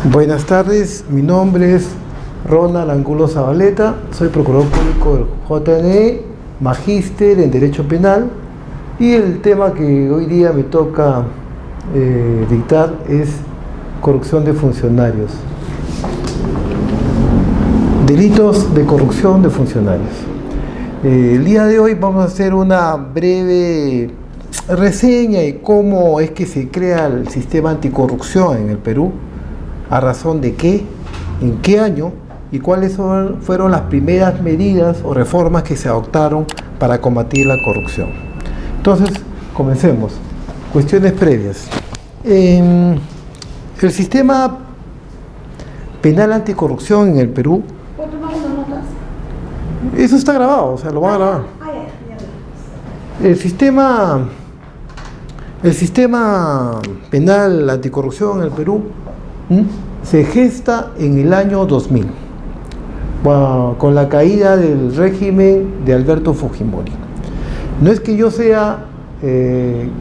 Buenas tardes, mi nombre es Ronald Angulo Zabaleta, soy procurador público del JNE, magíster en Derecho Penal, y el tema que hoy día me toca dictar es corrupción de funcionarios. Delitos de corrupción de funcionarios. El día de hoy vamos a hacer una breve reseña de cómo es que se crea el sistema anticorrupción en el Perú, a razón de qué, en qué año y cuáles fueron las primeras medidas o reformas que se adoptaron para combatir la corrupción. Entonces, comencemos. Cuestiones previas. El sistema penal anticorrupción en el Perú, ¿Puedo tomar unas notas? eso está grabado, o sea, lo van a grabar. Ya. El sistema penal anticorrupción en el Perú se gesta en el año 2000, con la caída del régimen de Alberto Fujimori. No es que yo sea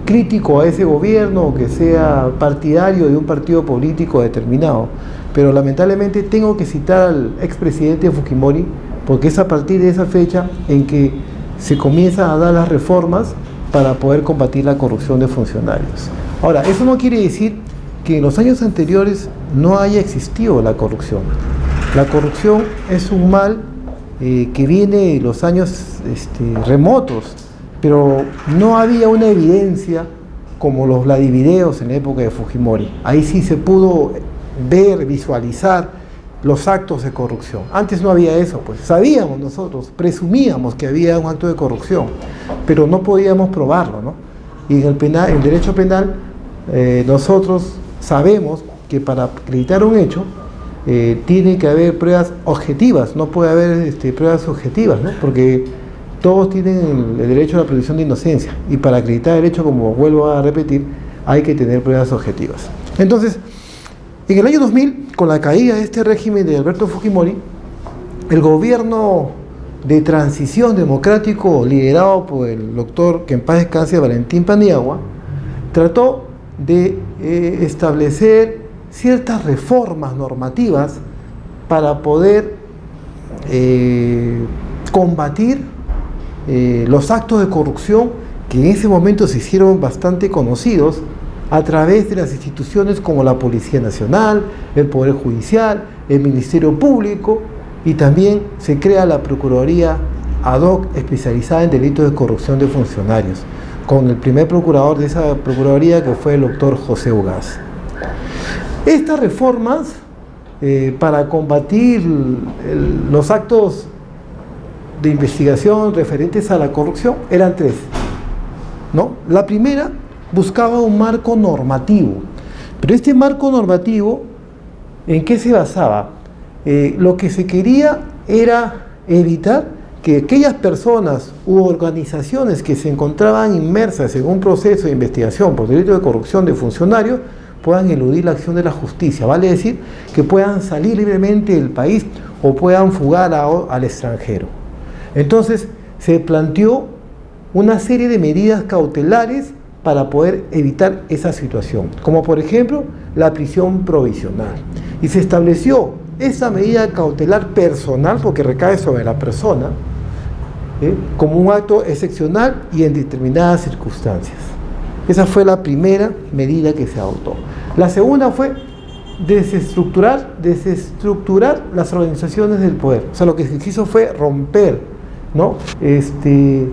crítico a ese gobierno o que sea partidario de un partido político determinado, pero lamentablemente tengo que citar al expresidente Fujimori porque es a partir de esa fecha en que se comienzan a dar las reformas para poder combatir la corrupción de funcionarios. Ahora, eso no quiere decir que en los años anteriores no haya existido la corrupción. La corrupción es un mal que viene de los años remotos, pero no había una evidencia como los Vladivideos en la época de Fujimori. Ahí sí se pudo ver, visualizar los actos de corrupción. Antes no había eso, pues sabíamos nosotros, presumíamos que había un acto de corrupción, pero no podíamos probarlo, ¿no? Y en el derecho penal nosotros sabemos que para acreditar un hecho tiene que haber pruebas objetivas, no puede haber pruebas subjetivas, ¿no? Porque todos tienen el derecho a la presunción de inocencia y para acreditar el hecho, como vuelvo a repetir, hay que tener pruebas objetivas. Entonces, en el año 2000, con la caída de este régimen de Alberto Fujimori, el gobierno de transición democrático liderado por el doctor, que en paz descanse, Valentín Paniagua, trató de establecer ciertas reformas normativas para poder combatir los actos de corrupción que en ese momento se hicieron bastante conocidos a través de las instituciones como la Policía Nacional, el Poder Judicial, el Ministerio Público, y también se crea la Procuraduría ad hoc especializada en delitos de corrupción de funcionarios, con el primer procurador de esa Procuraduría, que fue el doctor José Ugaz. Estas reformas para combatir los actos de investigación referentes a la corrupción eran tres, ¿no? La primera buscaba un marco normativo, pero este marco normativo, ¿en qué se basaba? Lo que se quería era evitar que aquellas personas u organizaciones que se encontraban inmersas en un proceso de investigación por delito de corrupción de funcionarios puedan eludir la acción de la justicia, vale decir, que puedan salir libremente del país o puedan fugar al extranjero. Entonces se planteó una serie de medidas cautelares para poder evitar esa situación, como por ejemplo la prisión provisional. Y se estableció esa medida cautelar personal, porque recae sobre la persona, como un acto excepcional y en determinadas circunstancias. Esa fue la primera medida que se adoptó. La segunda fue desestructurar las organizaciones del poder. O sea, lo que se quiso fue romper, ¿no?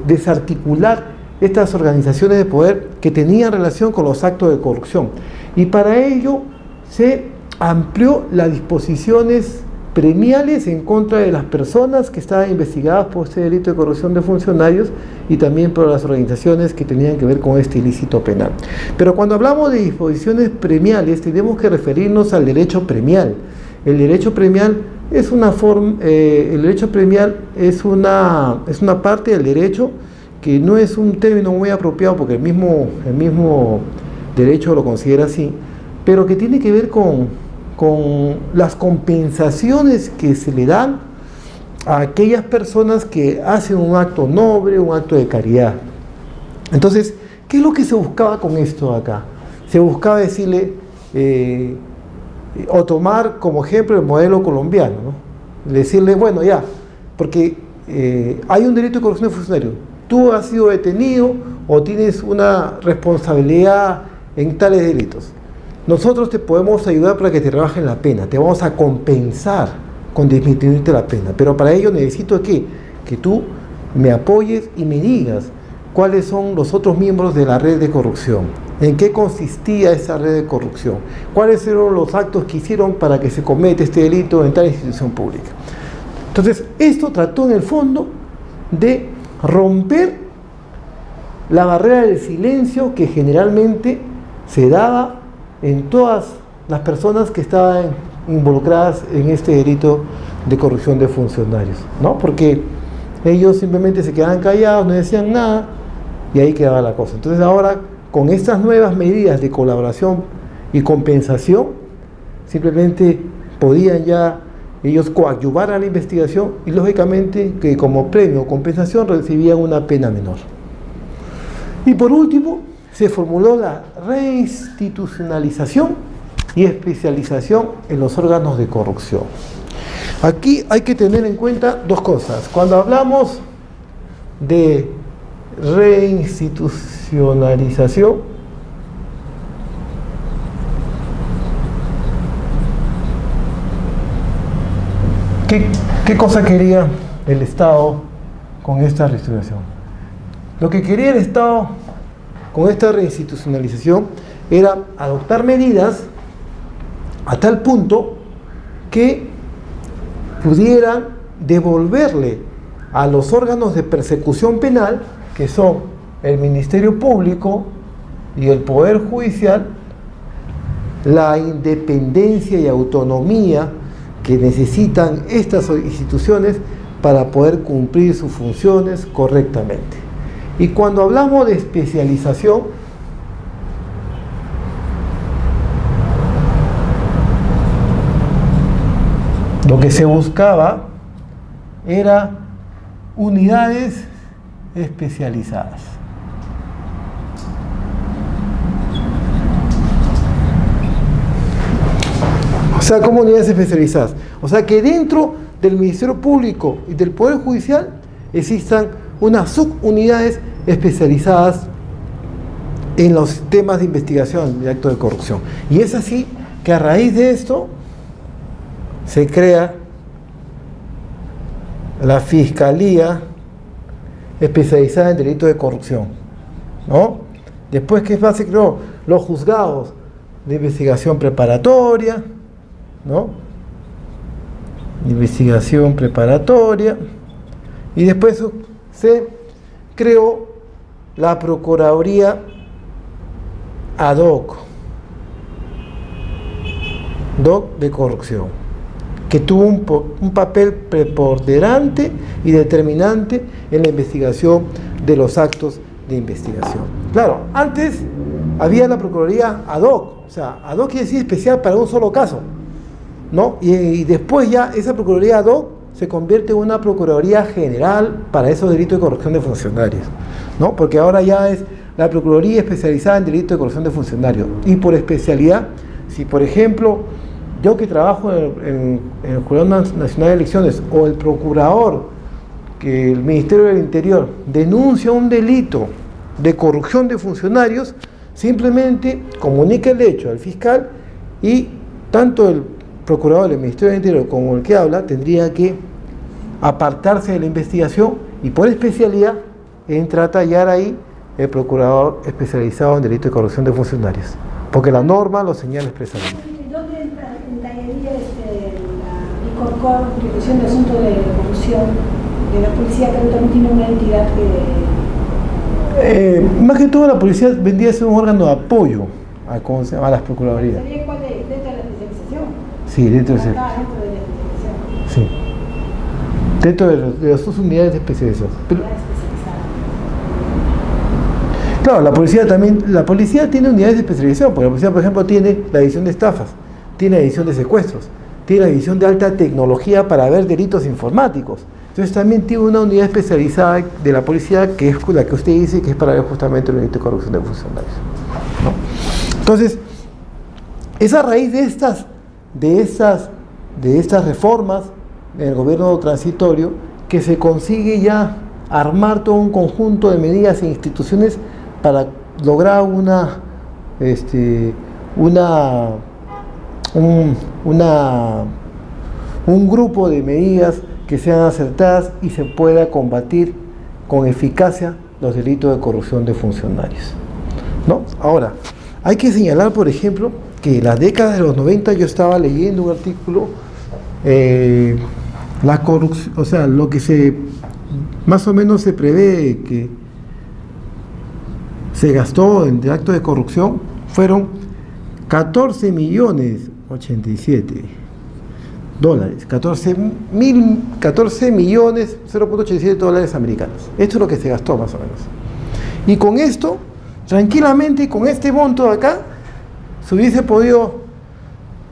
Desarticular estas organizaciones de poder que tenían relación con los actos de corrupción. Y para ello se amplió las disposiciones premiales en contra de las personas que estaban investigadas por este delito de corrupción de funcionarios y también por las organizaciones que tenían que ver con este ilícito penal. Pero cuando hablamos de disposiciones premiales tenemos que referirnos al derecho premial. El derecho premial es una parte del derecho que no es un término muy apropiado porque el mismo derecho lo considera así, pero que tiene que ver con las compensaciones que se le dan a aquellas personas que hacen un acto noble, un acto de caridad. Entonces, ¿qué es lo que se buscaba con esto acá? Se buscaba decirle, O tomar como ejemplo el modelo colombiano, ¿no? Decirle, bueno, ya, porque hay un delito de corrupción de funcionario. Tú has sido detenido o tienes una responsabilidad en tales delitos. Nosotros te podemos ayudar para que te rebajen la pena, te vamos a compensar con disminuirte la pena, pero para ello necesito que tú me apoyes y me digas cuáles son los otros miembros de la red de corrupción, en qué consistía esa red de corrupción, cuáles fueron los actos que hicieron para que se cometa este delito en tal institución pública. Entonces, esto trató en el fondo de romper la barrera del silencio que generalmente se daba en todas las personas que estaban involucradas en este delito de corrupción de funcionarios, ¿no? Porque ellos simplemente se quedaban callados, no decían nada y ahí quedaba la cosa. Entonces ahora, con estas nuevas medidas de colaboración y compensación, simplemente podían ya ellos coadyuvar a la investigación y lógicamente que como premio o compensación recibían una pena menor. Y por último, se formuló la reinstitucionalización y especialización en los órganos de corrupción. Aquí hay que tener en cuenta dos cosas. Cuando hablamos de reinstitucionalización, ¿qué cosa quería el Estado con esta reinstitucionalización? Lo que quería el Estado con esta reinstitucionalización era adoptar medidas a tal punto que pudieran devolverle a los órganos de persecución penal, que son el Ministerio Público y el Poder Judicial, la independencia y autonomía que necesitan estas instituciones para poder cumplir sus funciones correctamente. Y cuando hablamos de especialización, lo que se buscaba era unidades especializadas. O sea, ¿cómo unidades especializadas? O sea, que dentro del Ministerio Público y del Poder Judicial existan unas subunidades especializadas en los temas de investigación de actos de corrupción. Y es así que a raíz de esto se crea la Fiscalía especializada en delitos de corrupción, ¿no? Después, ¿qué más se creó? Los juzgados de investigación preparatoria, ¿no? Investigación preparatoria. Y después se creó la Procuraduría ad hoc de corrupción, que tuvo un papel preponderante y determinante en la investigación de los actos de investigación. Claro, antes había la Procuraduría ad hoc, o sea, ad hoc quiere decir especial para un solo caso, ¿no? Y después ya esa Procuraduría ad hoc se convierte en una Procuraduría General para esos delitos de corrupción de funcionarios, ¿no? Porque ahora ya es la Procuraduría especializada en delitos de corrupción de funcionarios. Y por especialidad, si por ejemplo, yo que trabajo en el Jurado Nacional de Elecciones o el procurador que el Ministerio del Interior denuncia un delito de corrupción de funcionarios, simplemente comunica el hecho al fiscal y tanto el procurador del Ministerio del Interior como el que habla tendría que apartarse de la investigación y por especialidad entra a tallar ahí el procurador especializado en delitos de corrupción de funcionarios, porque la norma lo señala expresamente. ¿Dónde entallaría la ICORCOR, Institución de Asuntos de Corrupción de la Policía, que también tiene una entidad que... más que todo la policía vendría a ser un órgano de apoyo a, ¿cómo se llama?, a las procuradurías. ¿Sería cuál dentro de la especialización? Sí, dentro de la especialización. Sí. Dentro de las dos unidades especializadas. Pero, claro, la policía tiene unidades de especialización, porque la policía, por ejemplo, tiene la división de estafas, tiene la división de secuestros, tiene la división de alta tecnología para ver delitos informáticos. Entonces también tiene una unidad especializada de la policía, que es la que usted dice que es para ver justamente el delito de corrupción de funcionarios, ¿no? Entonces, es a raíz de estas de estas reformas en el gobierno transitorio que se consigue ya armar todo un conjunto de medidas e instituciones para lograr un grupo de medidas que sean acertadas y se pueda combatir con eficacia los delitos de corrupción de funcionarios, ¿no? Ahora, hay que señalar, por ejemplo, que en las décadas de los 90 yo estaba leyendo un artículo, la corrupción, o sea, lo que más o menos se prevé que se gastó en actos de corrupción fueron 14 millones 87 dólares, 14 millones 0.87 dólares americanos. Esto es lo que se gastó más o menos. Y con esto, tranquilamente, con este monto de acá, se hubiese podido,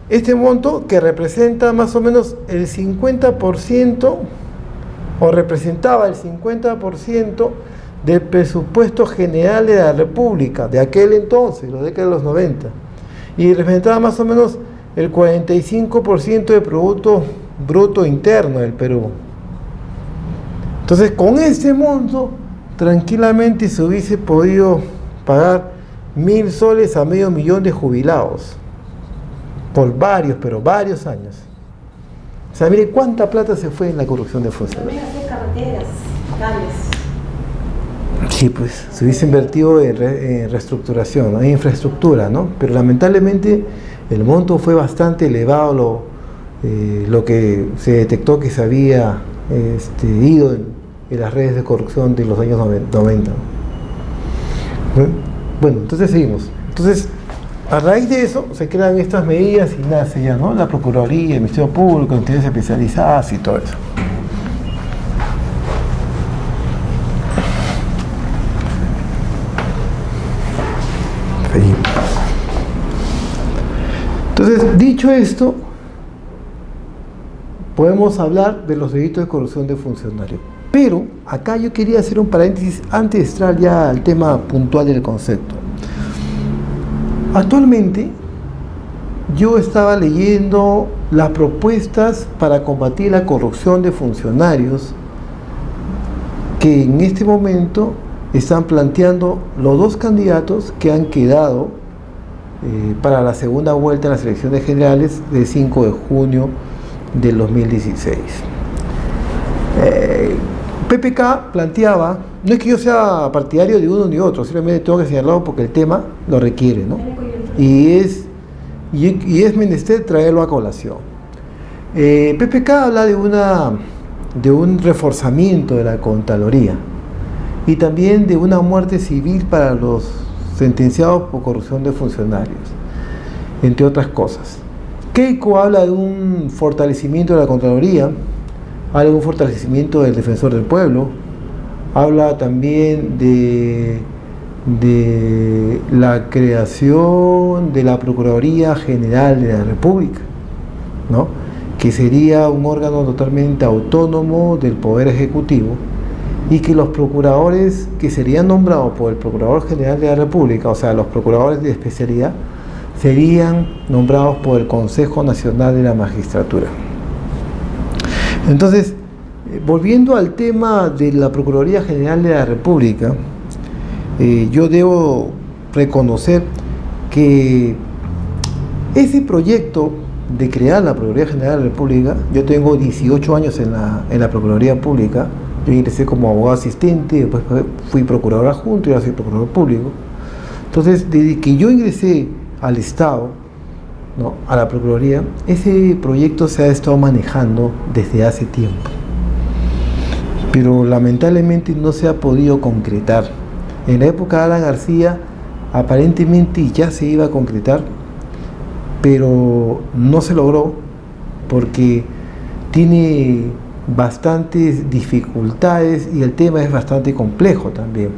este monto que representa más o menos el 50%, o representaba el 50% del presupuesto general de la República, de aquel entonces, la década de los 90, y representaba más o menos el 45% del Producto Bruto Interno del Perú. Entonces, con este monto, tranquilamente se hubiese podido pagar 1.000 soles a medio millón de jubilados, por varios años. O sea, mire cuánta plata se fue en la corrupción de funcionarios. También hacer carreteras, calles. Sí, pues, se hubiese invertido en reestructuración, ¿no? En infraestructura, ¿no? Pero lamentablemente el monto fue bastante elevado, lo que se detectó que se había ido en las redes de corrupción de los años 90. Bueno, entonces seguimos. Entonces, a raíz de eso se crean estas medidas y nace ya, ¿no? La Procuraduría, el Ministerio Público, entidades especializadas y todo eso. Seguimos. Entonces, dicho esto, podemos hablar de los delitos de corrupción de funcionarios. Pero acá yo quería hacer un paréntesis antes de entrar ya al tema puntual del concepto. Actualmente, yo estaba leyendo las propuestas para combatir la corrupción de funcionarios que en este momento están planteando los dos candidatos que han quedado para la segunda vuelta en las elecciones generales del 5 de junio del 2016. PPK planteaba, no es que yo sea partidario de uno ni otro, simplemente tengo que señalarlo porque el tema lo requiere, ¿no? Y es menester traerlo a colación. PPK habla de un reforzamiento de la Contraloría y también de una muerte civil para los sentenciados por corrupción de funcionarios, entre otras cosas. Keiko habla de un fortalecimiento de la Contraloría, habla de un fortalecimiento del Defensor del Pueblo, habla también de la creación de la Procuraduría General de la República, ¿no? Que sería un órgano totalmente autónomo del Poder Ejecutivo y que los procuradores que serían nombrados por el Procurador General de la República, o sea, los procuradores de especialidad, serían nombrados por el Consejo Nacional de la Magistratura. Entonces, volviendo al tema de la Procuraduría General de la República, yo debo reconocer que ese proyecto de crear la Procuraduría General de la República, yo tengo 18 años en la Procuraduría Pública, yo ingresé como abogado asistente, después fui procurador adjunto y ahora soy procurador público. Entonces, desde que yo ingresé al Estado, ¿no?, a la Procuraduría, ese proyecto se ha estado manejando desde hace tiempo, pero lamentablemente no se ha podido concretar. En la época de Alan García aparentemente ya se iba a concretar, pero no se logró porque tiene bastantes dificultades y el tema es bastante complejo también.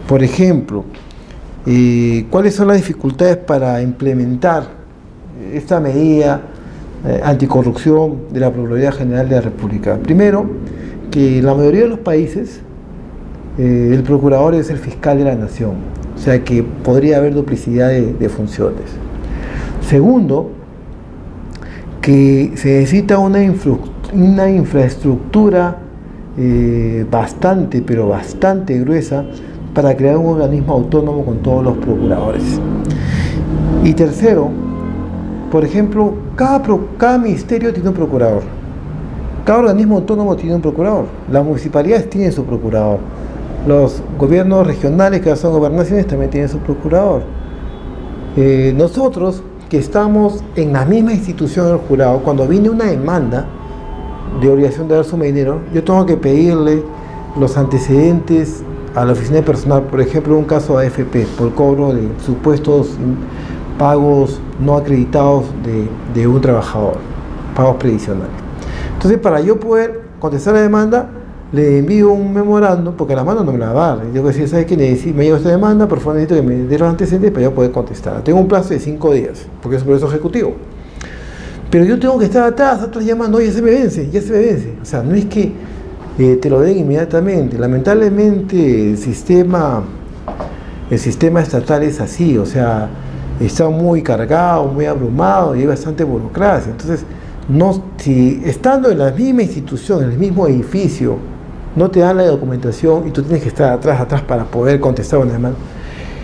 Por ejemplo, ¿cuáles son las dificultades para implementar esta medida anticorrupción de la Procuraduría General de la República? Primero, que en la mayoría de los países el procurador es el fiscal de la nación, o sea que podría haber duplicidad de funciones. Segundo, que se necesita una infraestructura bastante, pero bastante gruesa para crear un organismo autónomo con todos los procuradores. Y tercero, por ejemplo, cada ministerio tiene un procurador, cada organismo autónomo tiene un procurador, las municipalidades tienen su procurador, los gobiernos regionales que son gobernaciones también tienen su procurador. Nosotros que estamos en la misma institución del jurado, cuando viene una demanda de obligación de dar su dinero, yo tengo que pedirle los antecedentes a la oficina de personal, por ejemplo, un caso de AFP, por cobro de supuestos pagos no acreditados de un trabajador, pagos previsionales. Entonces, para yo poder contestar la demanda, le envío un memorándum, porque la mano no me la va a dar. Yo tengo que decir, ¿sabes qué? Me llegó esta demanda, por favor necesito que me dé los antecedentes para yo poder contestar. Tengo un plazo de 5 días, porque es un proceso ejecutivo. Pero yo tengo que estar atrás llamando, oye, ya se me vence. O sea, no es que te lo den inmediatamente. Lamentablemente el sistema estatal es así, o sea, está muy cargado, muy abrumado y hay bastante burocracia. Entonces, si estando en la misma institución, en el mismo edificio, no te dan la documentación y tú tienes que estar atrás para poder contestar una demanda.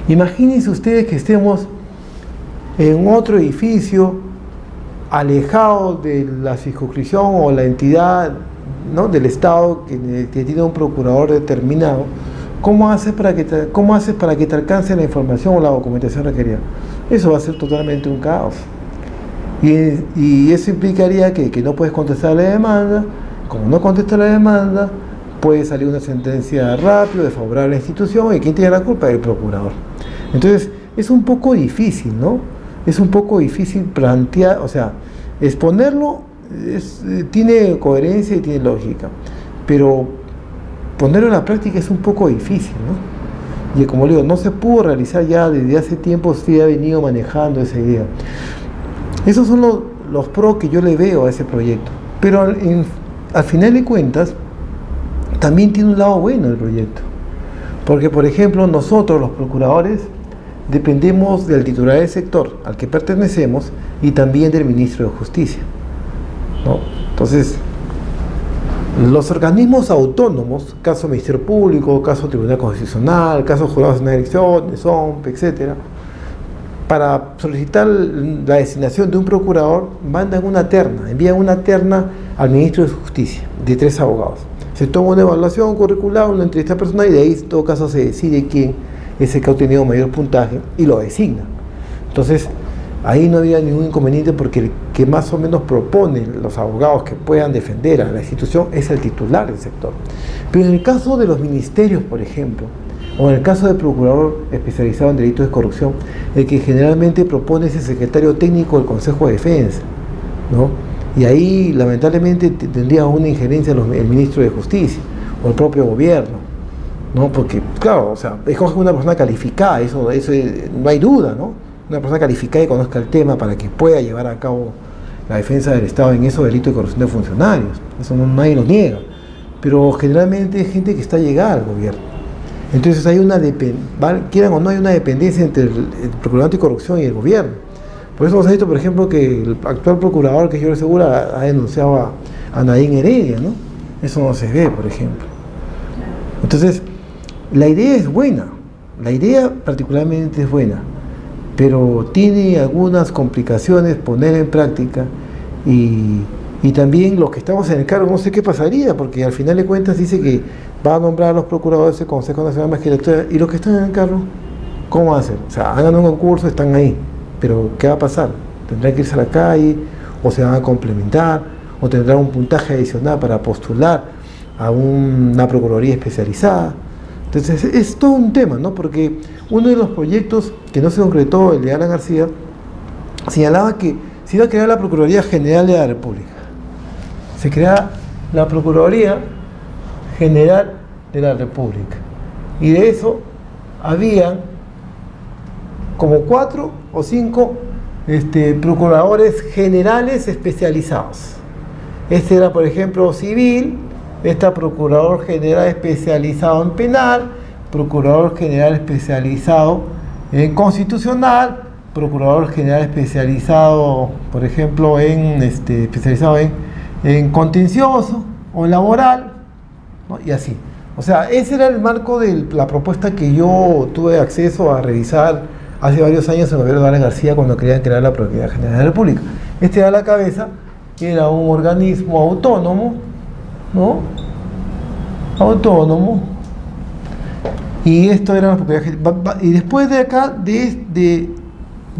Imagínense ustedes que estemos en otro edificio, alejado de la circunscripción o la entidad, ¿no?, del Estado que tiene un procurador determinado. ¿Cómo haces para que te alcance la información o la documentación requerida? Eso va a ser totalmente un caos. Y eso implicaría que no puedes contestar la demanda. Como no contestas la demanda, puede salir una sentencia rápido, desfavorable a la institución, y ¿quién tiene la culpa? El procurador. Entonces, es un poco difícil, ¿no? Es un poco difícil plantear, o sea, exponerlo tiene coherencia y tiene lógica, pero ponerlo en la práctica es un poco difícil, ¿no? Y como le digo, no se pudo realizar ya desde hace tiempo, sí ha venido manejando esa idea. Esos son los pros que yo le veo a ese proyecto, pero al final de cuentas también tiene un lado bueno el proyecto, porque por ejemplo nosotros los procuradores dependemos del titular del sector al que pertenecemos y también del ministro de Justicia, ¿no? Entonces, los organismos autónomos, caso Ministerio Público, caso Tribunal Constitucional, caso Jurados de Elecciones, OMP, etcétera, para solicitar la designación de un procurador, envían una terna al ministro de Justicia de 3 abogados. Se toma una evaluación curricular, una entrevista personal, y de ahí en todo caso se decide quién es el que ha obtenido mayor puntaje y lo designa. Entonces, ahí no había ningún inconveniente, porque el que más o menos propone los abogados que puedan defender a la institución es el titular del sector. Pero en el caso de los ministerios, por ejemplo, o en el caso del procurador especializado en delitos de corrupción, el que generalmente propone es el secretario técnico del Consejo de Defensa, ¿no? Y ahí lamentablemente tendría una injerencia el ministro de Justicia o el propio gobierno, ¿no? Porque, claro, o sea, escoge una persona calificada, eso no hay duda, ¿no? Una persona calificada y conozca el tema para que pueda llevar a cabo la defensa del Estado en esos delitos de corrupción de funcionarios. Eso nadie lo niega. Pero generalmente hay gente que está llegada al gobierno. Entonces hay quieran o no, hay una dependencia entre el Procurador Anticorrupción y el gobierno. Por eso hemos visto, por ejemplo, que el actual procurador, que es Jorge Segura, ha denunciado a Nadine Heredia, ¿no? Eso no se ve, por ejemplo. Entonces, la idea es buena, la idea particularmente es buena, pero tiene algunas complicaciones poner en práctica, y también los que estamos en el cargo, no sé qué pasaría, porque al final de cuentas dice que va a nombrar a los procuradores del Consejo Nacional de Magistratura, y los que están en el cargo, ¿cómo van a hacer? O sea, hagan un concurso, están ahí, pero ¿qué va a pasar? ¿Tendrán que irse a la calle, o se van a complementar, o tendrán un puntaje adicional para postular a una procuraduría especializada? Entonces es todo un tema, ¿no? Porque uno de los proyectos que no se concretó, el de Alan García, señalaba que se iba a crear la Procuraduría General de la República. Se crea la Procuraduría General de la República, y de eso habían como 4 o 5 procuradores generales especializados. Este era, por ejemplo, civil, procurador general especializado en penal, procurador general especializado en constitucional, procurador general especializado, por ejemplo, especializado en contencioso o laboral, ¿no? Y así. O sea, ese era el marco de la propuesta que yo tuve acceso a revisar hace varios años en el gobierno de Alan García cuando querían crear la Procuraduría General de la República. Era la cabeza, era un organismo autónomo, ¿no? Autónomo. Y esto era la Procuraduría General. Y después de acá, de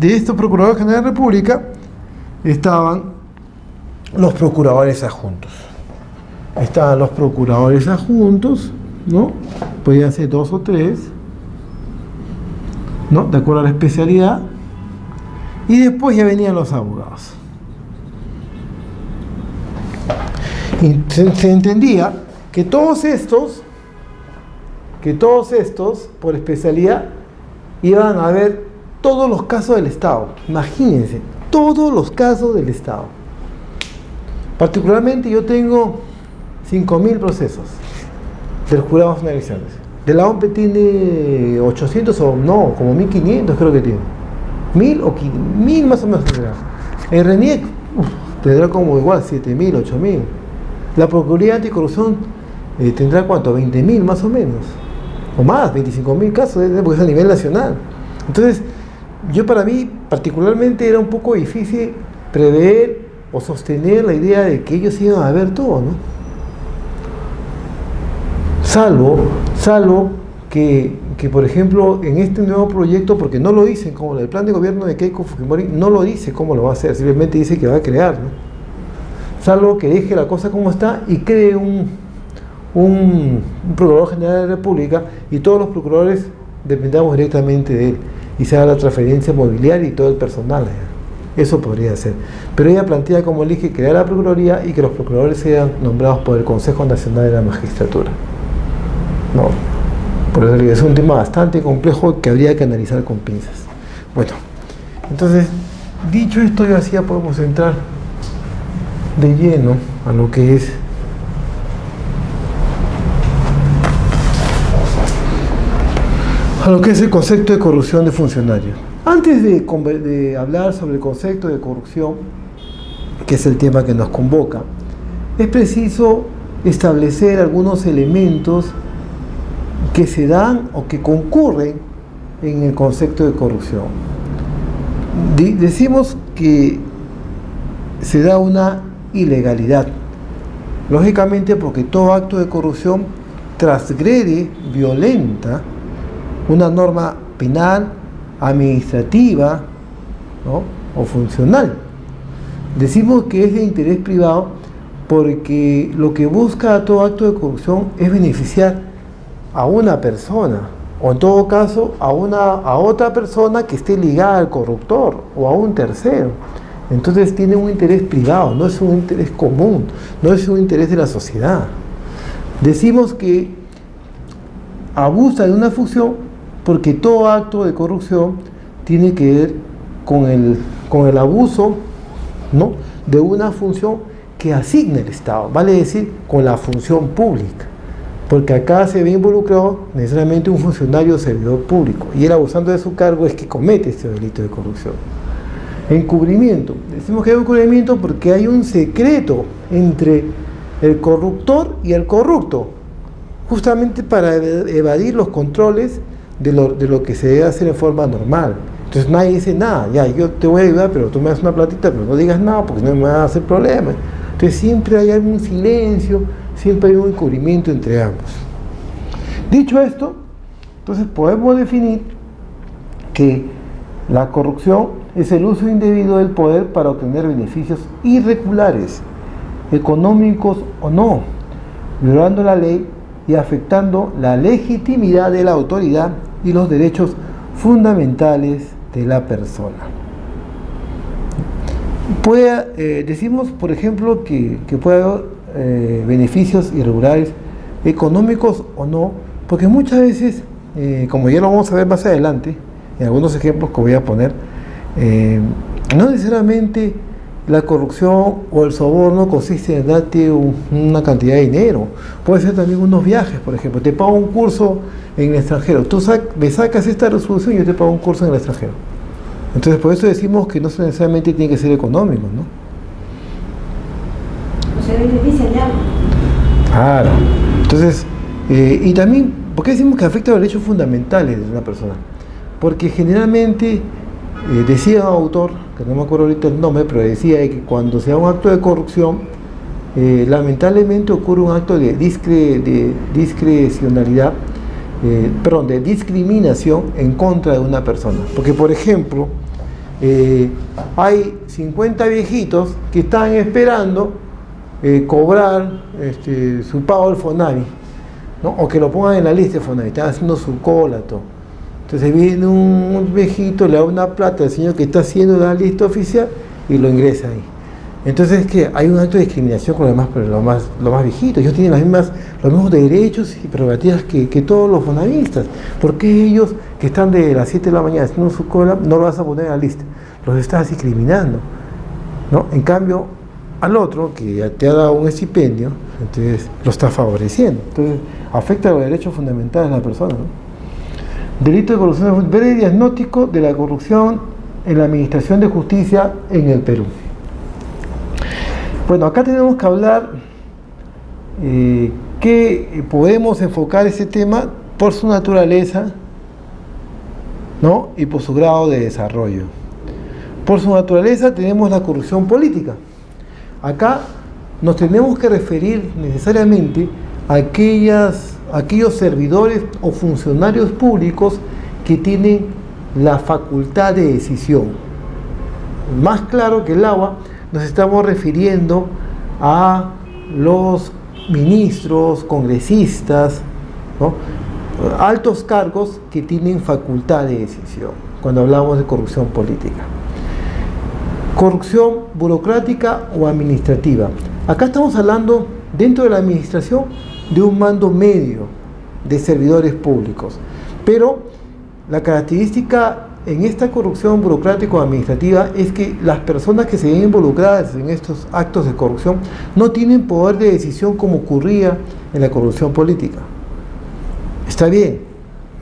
estos procuradores generales de la República, estaban los procuradores adjuntos. Estaban los procuradores adjuntos, ¿no? Podían ser 2 o 3, ¿no? De acuerdo a la especialidad. Y después ya venían los abogados. Y se entendía que todos estos, por especialidad, iban a ver todos los casos del Estado. Imagínense, todos los casos del Estado. Particularmente yo tengo 5.000 procesos del jurado nacional de elecciones. De la OMP tiene 800 o no, como 1.500 creo que tiene. 1.000 o 1.000 más o menos tendrá. El RENIEC tendrá como igual 7.000, 8.000. La Procuraduría Anticorrupción tendrá ¿cuánto? 20.000 más o menos. O más, 25.000 casos, porque es a nivel nacional. Entonces, para mí particularmente era un poco difícil prever o sostener la idea de que ellos iban a ver todo, ¿no? Salvo que, por ejemplo, en este nuevo proyecto, porque no lo dicen, como el plan de gobierno de Keiko Fujimori, no lo dice cómo lo va a hacer, simplemente dice que va a crear, ¿no? Salvo que deje la cosa como está y cree un procurador general de la República y todos los procuradores dependamos directamente de él y se haga la transferencia mobiliaria y todo el personal. Eso podría ser. Pero ella plantea como elige crear la Procuraduría y que los procuradores sean nombrados por el Consejo Nacional de la Magistratura. No, por eso es un tema bastante complejo que habría que analizar con pinzas. Bueno, entonces, dicho esto, ya así podemos entrar de lleno a lo que es el concepto de corrupción de funcionarios. Antes de hablar sobre el concepto de corrupción, que es el tema que nos convoca, es preciso establecer algunos elementos que se dan o que concurren en el concepto de corrupción. Decimos que se da una ilegalidad, lógicamente porque todo acto de corrupción transgrede, violenta una norma penal, administrativa, ¿no? O funcional. Decimos que es de interés privado porque lo que busca todo acto de corrupción es beneficiar a una persona, o en todo caso a otra persona que esté ligada al corruptor o a un tercero. Entonces tiene un interés privado, no es un interés común, no es un interés de la sociedad. Decimos que abusa de una función porque todo acto de corrupción tiene que ver con el abuso, ¿no?, de una función que asigna el Estado, vale decir, con la función pública, porque acá se ve involucrado necesariamente un funcionario o servidor público, y él, abusando de su cargo, es que comete este delito de corrupción. Encubrimiento. Decimos que hay un encubrimiento porque hay un secreto entre el corruptor y el corrupto, justamente para evadir los controles de lo que se debe hacer en forma normal. Entonces nadie dice nada, ya, yo te voy a ayudar, pero tú me das una platita, pero no digas nada porque no me va a hacer problemas. Entonces siempre hay algún silencio, siempre hay un encubrimiento entre ambos. Dicho esto, entonces podemos definir que la corrupción es el uso indebido del poder para obtener beneficios irregulares, económicos o no, violando la ley y afectando la legitimidad de la autoridad y los derechos fundamentales de la persona. Decimos, por ejemplo, que puede haber beneficios irregulares, económicos o no, porque muchas veces, como ya lo vamos a ver más adelante, en algunos ejemplos que voy a poner, no necesariamente la corrupción o el soborno consiste en darte una cantidad de dinero. Puede ser también unos viajes, por ejemplo. Te pago un curso en el extranjero. Tú me sacas esta resolución y yo te pago un curso en el extranjero. Entonces, por eso decimos que no necesariamente tiene que ser económico, ¿no? O sea, debe diseñarlo. Claro. Entonces, y también, ¿por qué decimos que afecta a los derechos fundamentales de una persona? Porque generalmente, decía un autor, que no me acuerdo ahorita el nombre, pero decía que cuando se da un acto de corrupción, lamentablemente ocurre un acto de discrecionalidad, de discriminación en contra de una persona. Porque, por ejemplo, hay 50 viejitos que están esperando cobrar su pago al FONAVI, ¿no? O que lo pongan en la lista de FONAVI, están haciendo su cola, todo. Entonces viene un viejito, le da una plata al señor que está haciendo la lista oficial y lo ingresa ahí. Entonces, ¿qué? Hay un acto de discriminación con los más viejitos. Ellos tienen los mismos derechos y prerrogativas que todos los fonavistas. ¿Por qué ellos, que están de las 7 de la mañana haciendo su cola, no lo vas a poner en la lista? Los estás discriminando, ¿no? En cambio, al otro, que ya te ha dado un estipendio, entonces lo estás favoreciendo. Entonces, afecta a los derechos fundamentales de la persona, ¿no? Delito de corrupción, breve diagnóstico de la corrupción en la administración de justicia en el Perú. Bueno, acá tenemos que hablar que podemos enfocar ese tema por su naturaleza, ¿no? Y por su grado de desarrollo. Por su naturaleza tenemos la corrupción política. Acá nos tenemos que referir necesariamente a aquellos servidores o funcionarios públicos que tienen la facultad de decisión. Más claro que el agua, nos estamos refiriendo a los ministros, congresistas, ¿no? Altos cargos que tienen facultad de decisión, cuando hablamos de corrupción política. Corrupción burocrática o administrativa. Acá estamos hablando, dentro de la administración, de un mando medio de servidores públicos. Pero la característica en esta corrupción burocrática o administrativa es que las personas que se ven involucradas en estos actos de corrupción no tienen poder de decisión como ocurría en la corrupción política. Está bien,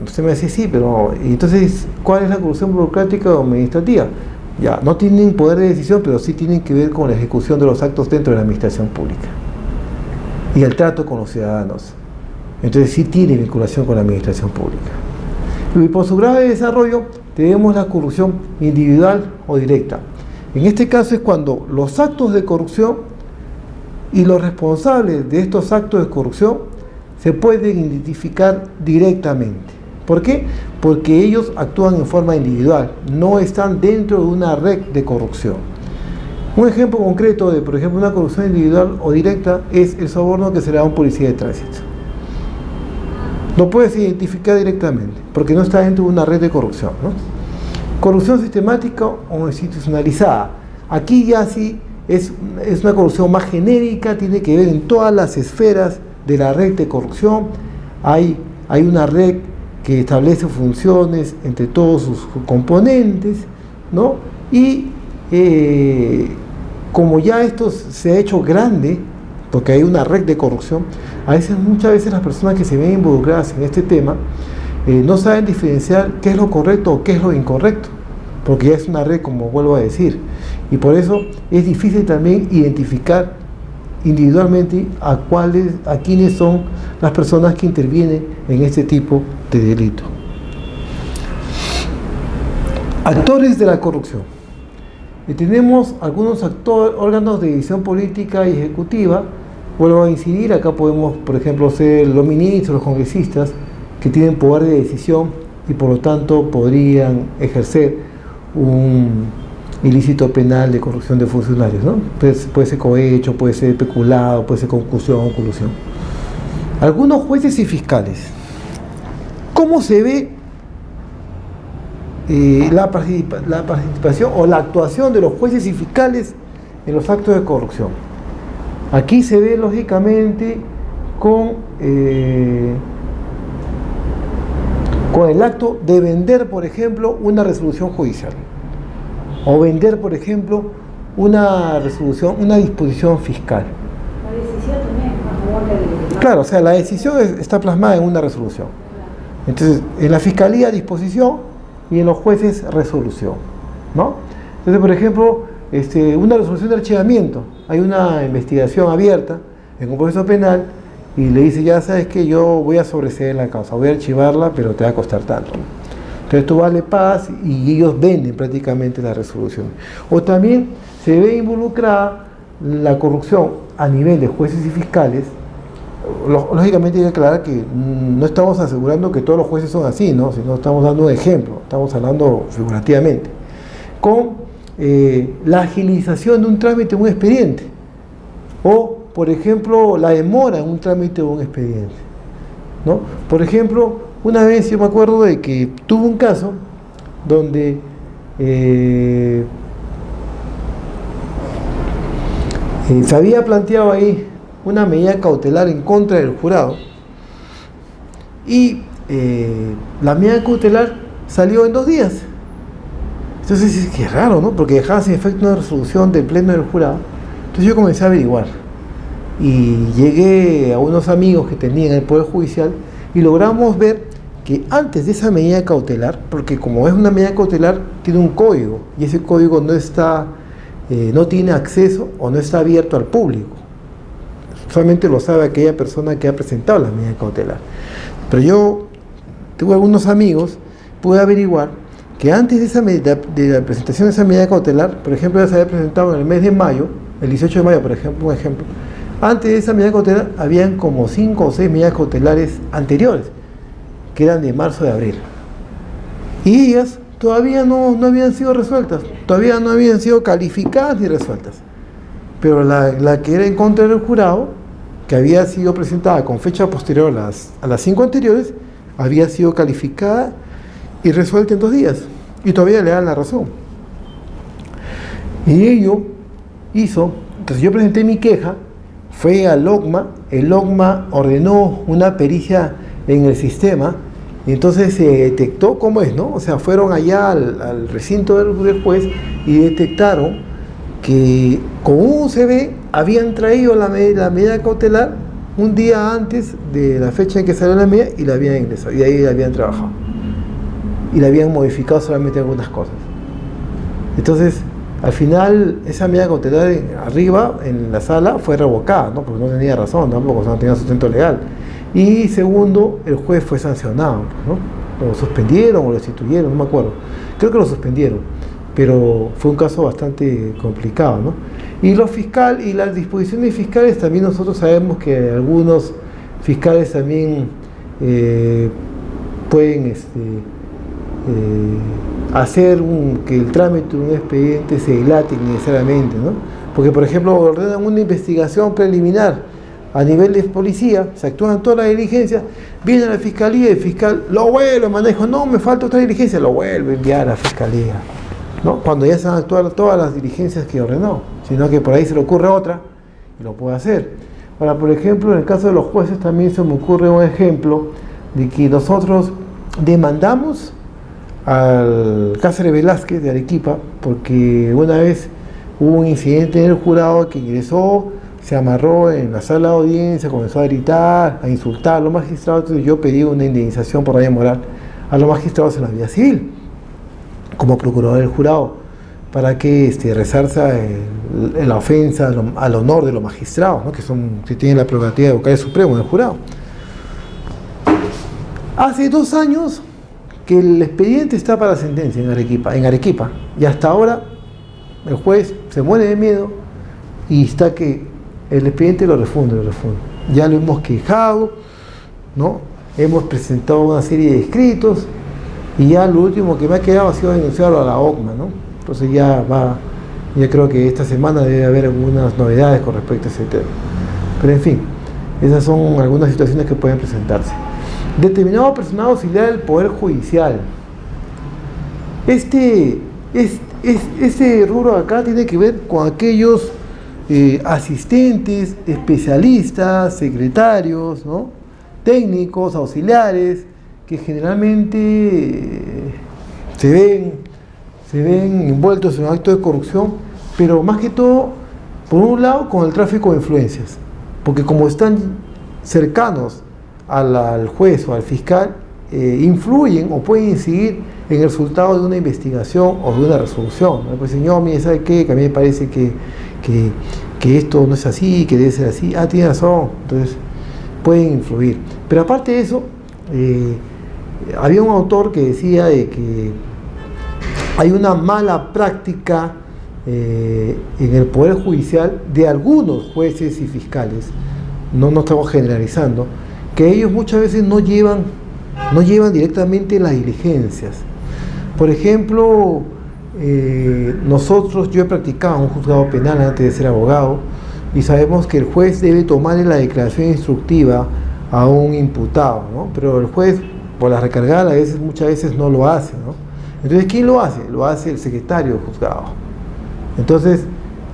usted me dice sí, pero entonces, ¿cuál es la corrupción burocrática o administrativa? Ya, no tienen poder de decisión, pero sí tienen que ver con la ejecución de los actos dentro de la administración pública y el trato con los ciudadanos. Entonces sí tiene vinculación con la administración pública. Y por su grado de desarrollo tenemos la corrupción individual o directa. En este caso es cuando los actos de corrupción y los responsables de estos actos de corrupción se pueden identificar directamente. ¿Por qué? Porque ellos actúan en forma individual, no están dentro de una red de corrupción. Un ejemplo concreto de, por ejemplo, una corrupción individual o directa es el soborno que se le da a un policía de tránsito. Lo puedes identificar directamente, porque no está dentro de una red de corrupción, ¿no? Corrupción sistemática o institucionalizada. Aquí ya sí es una corrupción más genérica, tiene que ver en todas las esferas de la red de corrupción. Hay una red que establece funciones entre todos sus componentes, ¿no? Y como ya esto se ha hecho grande, porque hay una red de corrupción, muchas veces las personas que se ven involucradas en este tema no saben diferenciar qué es lo correcto o qué es lo incorrecto, porque ya es una red, como vuelvo a decir, y por eso es difícil también identificar individualmente a quiénes son las personas que intervienen en este tipo de delito. Actores de la corrupción. Tenemos algunos órganos de decisión política y ejecutiva. Vuelvo a incidir, acá podemos, por ejemplo, ser los ministros, los congresistas, que tienen poder de decisión y por lo tanto podrían ejercer un ilícito penal de corrupción de funcionarios, ¿no? Puede ser cohecho, puede ser peculado, puede ser concusión o colusión. Algunos jueces y fiscales. ¿Cómo se ve la participación o la actuación de los jueces y fiscales en los actos de corrupción? Aquí se ve lógicamente con el acto de vender, por ejemplo, una resolución judicial, o vender, por ejemplo, una disposición fiscal. La decisión también a favor del... Claro, o sea, la decisión está plasmada en una resolución. Entonces, en la fiscalía, disposición, y en los jueces, resolución. ¿no? Entonces, por ejemplo, una resolución de archivamiento, hay una investigación abierta en un proceso penal y le dice, ya sabes que yo voy a sobreseer la causa, voy a archivarla, pero te va a costar tanto, ¿no? Entonces tú vas, le pagas y ellos venden prácticamente la resolución. O también se ve involucrada la corrupción a nivel de jueces y fiscales. Lógicamente hay que aclarar que no estamos asegurando que todos los jueces son así, ¿no? Sino estamos dando un ejemplo, estamos hablando figurativamente, con la agilización de un trámite o un expediente, o por ejemplo la demora en un trámite o un expediente, ¿no? Por ejemplo, una vez yo me acuerdo de que tuve un caso donde se había planteado ahí una medida cautelar en contra del jurado y la medida cautelar salió en 2 días. Entonces es que es raro, ¿no? Porque dejaba sin efecto una resolución del pleno del jurado. Entonces yo comencé a averiguar y llegué a unos amigos que tenían el Poder Judicial y logramos ver que antes de esa medida cautelar, porque como es una medida cautelar, tiene un código y ese código no tiene acceso o no está abierto al público. Solamente lo sabe aquella persona que ha presentado la medida cautelar. Pero yo tuve algunos amigos, pude averiguar que antes de la presentación de esa medida cautelar, por ejemplo, ya se había presentado en el mes de mayo, el 18 de mayo, por ejemplo, un ejemplo, antes de esa medida cautelar habían como 5 o 6 medidas cautelares anteriores, que eran de marzo de abril. Y ellas todavía no habían sido resueltas, todavía no habían sido calificadas ni resueltas. Pero la que era en contra del jurado, que había sido presentada con fecha posterior a las 5 anteriores, había sido calificada y resuelta en 2 días. Y todavía le dan la razón. Y ello hizo, entonces yo presenté mi queja, fue al OCMA, el OCMA ordenó una pericia en el sistema, y entonces se detectó cómo es, ¿no? O sea, fueron allá al recinto del juez y detectaron que con un UCB habían traído la medida cautelar un día antes de la fecha en que salió la medida y la habían ingresado, y ahí la habían trabajado. Y la habían modificado solamente algunas cosas. Entonces, al final, esa medida cautelar arriba, en la sala, fue revocada, ¿no? Porque no tenía razón, tampoco, no tenía sustento legal. Y segundo, el juez fue sancionado, ¿no? Lo suspendieron o lo destituyeron, no me acuerdo. Creo que lo suspendieron, pero fue un caso bastante complicado, ¿no? Y las disposiciones fiscales también nosotros sabemos que algunos fiscales también pueden hacer que el trámite de un expediente se dilate innecesariamente, ¿no? Porque, por ejemplo, ordenan una investigación preliminar a nivel de policía, se actúan todas las diligencias, viene a la fiscalía y el fiscal lo vuelve a manejar, no, me falta otra diligencia, lo vuelve a enviar a la fiscalía, ¿no? Cuando ya se han actuado todas las diligencias que ordenó, sino que por ahí se le ocurre otra y lo puede hacer. Ahora, por ejemplo, en el caso de los jueces también se me ocurre un ejemplo de que nosotros demandamos al Cáceres Velázquez de Arequipa porque una vez hubo un incidente en el jurado que ingresó, se amarró en la sala de audiencia, comenzó a gritar, a insultar a los magistrados. Entonces yo pedí una indemnización por daño moral a los magistrados en la vía civil, como procurador del jurado, para que resarza la ofensa al honor de los magistrados, ¿no? que tienen la prerrogativa de vocal supremo del jurado. Hace 2 años que el expediente está para sentencia en Arequipa, y hasta ahora el juez se muere de miedo y está que el expediente lo refunde. Ya lo hemos quejado, ¿no? Hemos presentado una serie de escritos y ya lo último que me ha quedado ha sido denunciarlo a la OCMA, ¿no? Entonces ya creo que esta semana debe haber algunas novedades con respecto a ese tema. Pero en fin, esas son algunas situaciones que pueden presentarse. Determinado personal auxiliar del Poder Judicial. Este rubro acá tiene que ver con aquellos asistentes, especialistas, secretarios, ¿no? Técnicos, auxiliares, que generalmente se ven envueltos en actos de corrupción, pero más que todo, por un lado, con el tráfico de influencias, porque como están cercanos al juez o al fiscal, influyen o pueden incidir en el resultado de una investigación o de una resolución, ¿no? Pues señor, mire, ¿sabe qué? Que a mí me parece que esto no es así, que debe ser así. Ah, tiene razón. Entonces pueden influir. Pero aparte de eso, había un autor que decía de que hay una mala práctica en el Poder Judicial de algunos jueces y fiscales, no estamos generalizando, que ellos muchas veces no llevan directamente las diligencias. Por ejemplo, yo he practicado un juzgado penal antes de ser abogado y sabemos que el juez debe tomar la declaración instructiva a un imputado, ¿no? Pero el juez, por la recargada, muchas veces no lo hace, ¿no? Entonces, ¿quién lo hace? Lo hace el secretario del juzgado. Entonces,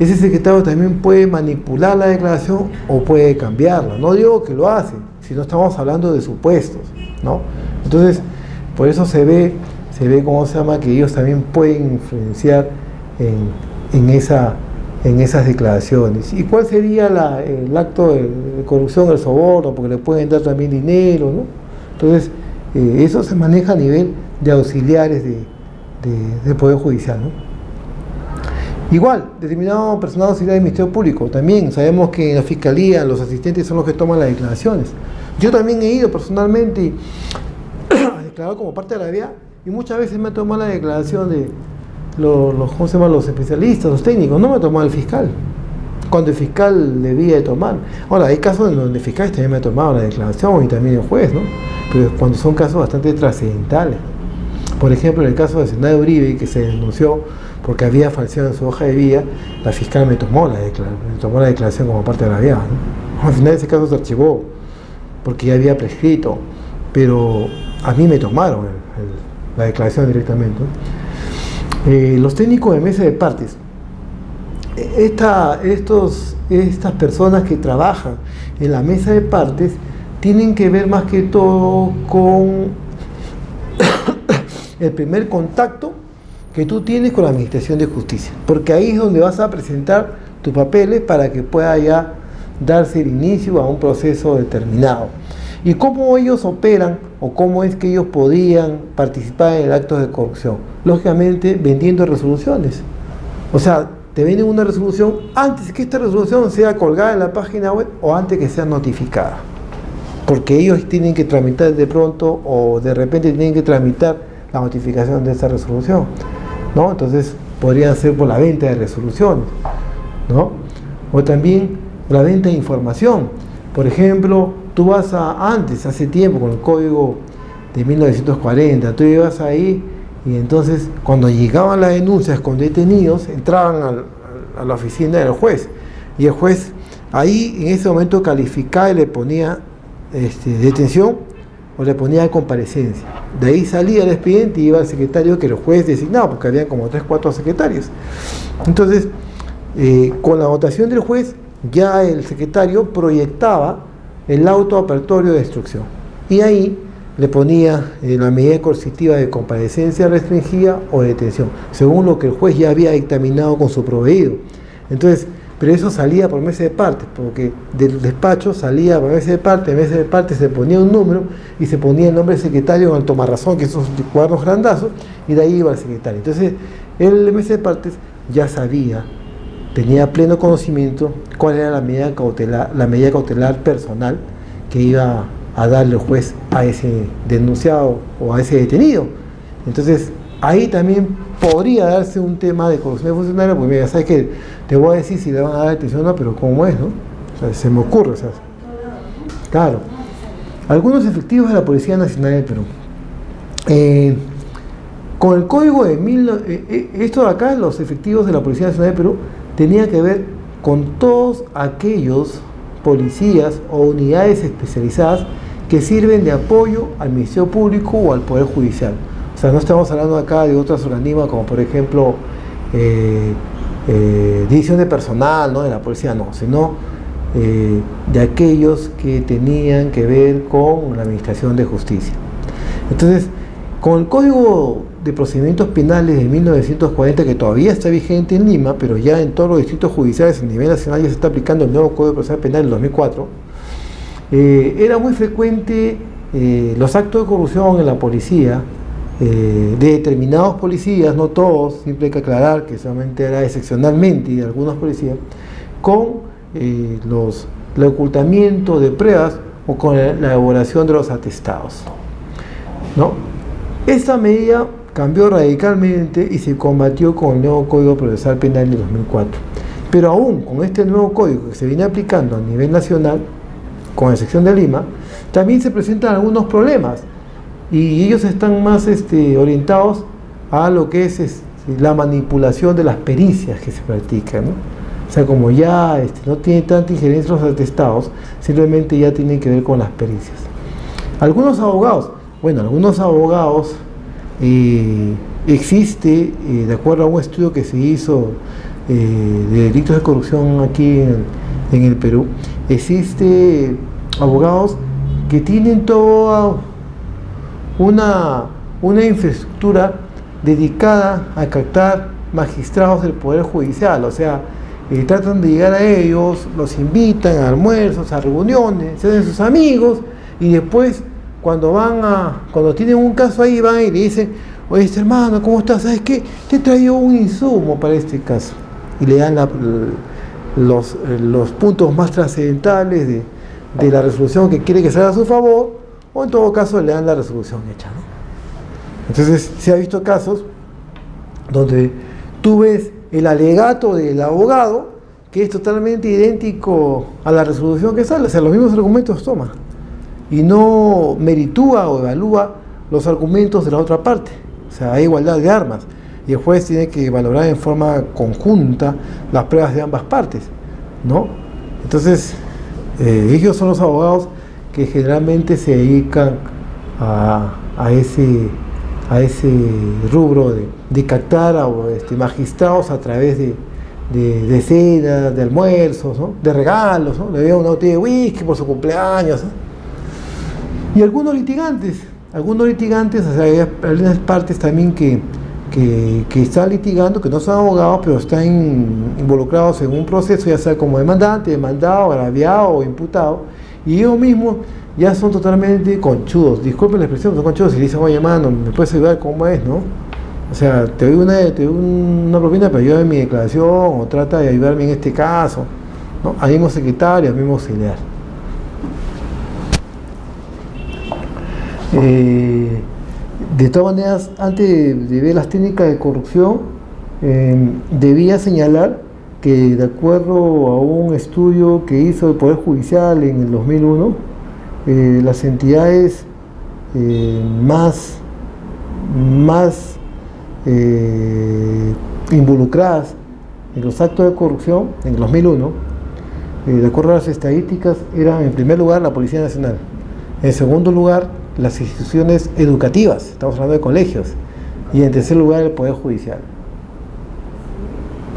ese secretario también puede manipular la declaración o puede cambiarla. No digo que lo hace, sino estamos hablando de supuestos, ¿no? Entonces, por eso se ve cómo se llama, que ellos también pueden influenciar en esas declaraciones. ¿Y cuál sería el acto de corrupción, el soborno? Porque le pueden dar también dinero, ¿no? Entonces, eso se maneja a nivel de auxiliares del Poder Judicial, ¿no? Igual, determinado personal auxiliar del Ministerio Público, también sabemos que en la Fiscalía los asistentes son los que toman las declaraciones. Yo también he ido personalmente a declarar como parte de la DEA y muchas veces me ha tomado la declaración de ¿cómo se llama? Los especialistas, los técnicos, no me ha tomado el fiscal, cuando el fiscal debía de tomar. Ahora, hay casos en donde el fiscal también me ha tomado la declaración y también el juez, ¿no? Pero cuando son casos bastante trascendentales. Por ejemplo, en el caso de Zenaida Uribe, que se denunció porque había falseado en su hoja de vida, la fiscal me tomó la declaración como parte de la DEA, ¿no? Al final ese caso se archivó porque ya había prescrito, pero a mí me tomaron la declaración directamente, ¿no? Los técnicos de mesa de partes, estas personas que trabajan en la mesa de partes tienen que ver más que todo con el primer contacto que tú tienes con la Administración de Justicia, porque ahí es donde vas a presentar tus papeles para que pueda ya darse el inicio a un proceso determinado. ¿Y cómo ellos operan o cómo es que ellos podían participar en el acto de corrupción? Lógicamente vendiendo resoluciones. O sea, te venden una resolución antes que esta resolución sea colgada en la página web o antes que sea notificada, porque ellos tienen que tramitar de pronto o de repente tienen que tramitar la notificación de esa resolución, ¿no? Entonces podrían ser por la venta de resoluciones, ¿no? O también la venta de información. Por ejemplo, tú vas hace tiempo, con el código de 1940, tú ibas ahí y entonces cuando llegaban las denuncias con detenidos, entraban a la oficina del juez y el juez ahí en ese momento calificaba y le ponía detención o le ponía comparecencia. De ahí salía el expediente y iba al secretario que el juez designaba, porque había como 3 o 4 secretarios. Entonces, con la votación del juez, ya el secretario proyectaba el auto apertorio de instrucción. Y ahí le ponía la medida coercitiva de comparecencia restringida o de detención, según lo que el juez ya había dictaminado con su proveído. Entonces, pero eso salía por mesa de partes, porque del despacho salía por mesa de partes se ponía un número y se ponía el nombre del secretario en el tomarrazón, que esos cuadernos grandazos, y de ahí iba el secretario. Entonces, el mesa de partes ya sabía, tenía pleno conocimiento cuál era la medida cautelar personal que iba a darle el juez a ese denunciado o a ese detenido. Entonces, ahí también podría darse un tema de corrupción de funcionarios, porque mira, sabes que te voy a decir si le van a dar detención o no, pero ¿cómo es, no? O sea, se me ocurre, o sea, claro. Algunos efectivos de la Policía Nacional del Perú. Con el código de esto de acá, los efectivos de la Policía Nacional del Perú, tenía que ver con todos aquellos policías o unidades especializadas que sirven de apoyo al Ministerio Público o al Poder Judicial. O sea, no estamos hablando acá de otros organismos como por ejemplo división de personal, ¿no?, de la policía, no, sino de aquellos que tenían que ver con la administración de justicia. Entonces, con el Código de Procedimientos Penales de 1940, que todavía está vigente en Lima, pero ya en todos los distritos judiciales a nivel nacional ya se está aplicando el nuevo Código de Procedimientos Penales del 2004, era muy frecuente los actos de corrupción en la policía de determinados policías, no todos, siempre hay que aclarar que solamente era excepcionalmente de algunos policías, con el ocultamiento de pruebas o con la elaboración de los atestados, ¿no? Esta medida cambió radicalmente y se combatió con el nuevo Código Procesal Penal de 2004. Pero aún con este nuevo código que se viene aplicando a nivel nacional, con excepción de Lima, también se presentan algunos problemas y ellos están más orientados a lo que es la manipulación de las pericias que se practican, ¿no? O sea, como ya no tiene tanta injerencia los atestados, simplemente ya tiene que ver con las pericias. Algunos abogados existe, de acuerdo a un estudio que se hizo de delitos de corrupción aquí en el Perú, existe abogados que tienen toda una infraestructura dedicada a captar magistrados del Poder Judicial, o sea, tratan de llegar a ellos, los invitan a almuerzos, a reuniones, se hacen sus amigos y después cuando tienen un caso ahí van y le dicen: oye, hermano, ¿cómo estás? ¿Sabes qué? Te he traído un insumo para este caso. Y le dan los puntos más trascendentales de la resolución que quiere que salga a su favor, o en todo caso le dan la resolución hecha, ¿no? Entonces se ha visto casos donde tú ves el alegato del abogado que es totalmente idéntico a la resolución que sale, o sea, los mismos argumentos toma y no meritúa o evalúa los argumentos de la otra parte. O sea, hay igualdad de armas y el juez tiene que valorar en forma conjunta las pruebas de ambas partes, ¿no? Entonces, ellos son los abogados que generalmente se dedican a ese rubro de captar a magistrados a través de cenas, de almuerzos, ¿no? De regalos, ¿no? Le dio una botella de whisky por su cumpleaños, ¿no? Y algunos litigantes, o sea, hay algunas partes también que están litigando, que no son abogados, pero están involucrados en un proceso, ya sea como demandante, demandado, agraviado o imputado, y ellos mismos ya son totalmente conchudos, disculpen la expresión, son conchudos, y le dicen: oye, hermano, ¿me puedes ayudar? ¿Cómo es, no? O sea, te doy una propina para ayudar en mi declaración, o trata de ayudarme en este caso, ¿no? Al mismo secretario, al mismo auxiliar. De todas maneras, antes de ver las técnicas de corrupción, debía señalar que, de acuerdo a un estudio que hizo el Poder Judicial en el 2001, las entidades más involucradas en los actos de corrupción en el 2001, de acuerdo a las estadísticas, eran en primer lugar la Policía Nacional, en segundo lugar las instituciones educativas, estamos hablando de colegios, y en tercer lugar el Poder Judicial.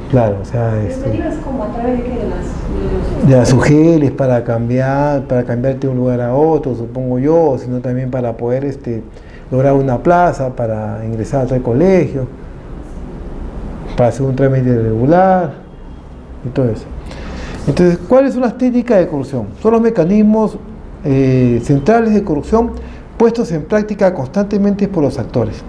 Claro, o sea, como a través de qué, de las UGELes para cambiarte de un lugar a otro, supongo yo, sino también para poder lograr una plaza para ingresar a tal colegio, para hacer un trámite regular y todo eso. Entonces, ¿cuáles son las técnicas de corrupción? Son los mecanismos centrales de corrupción puestos en práctica constantemente por los actores.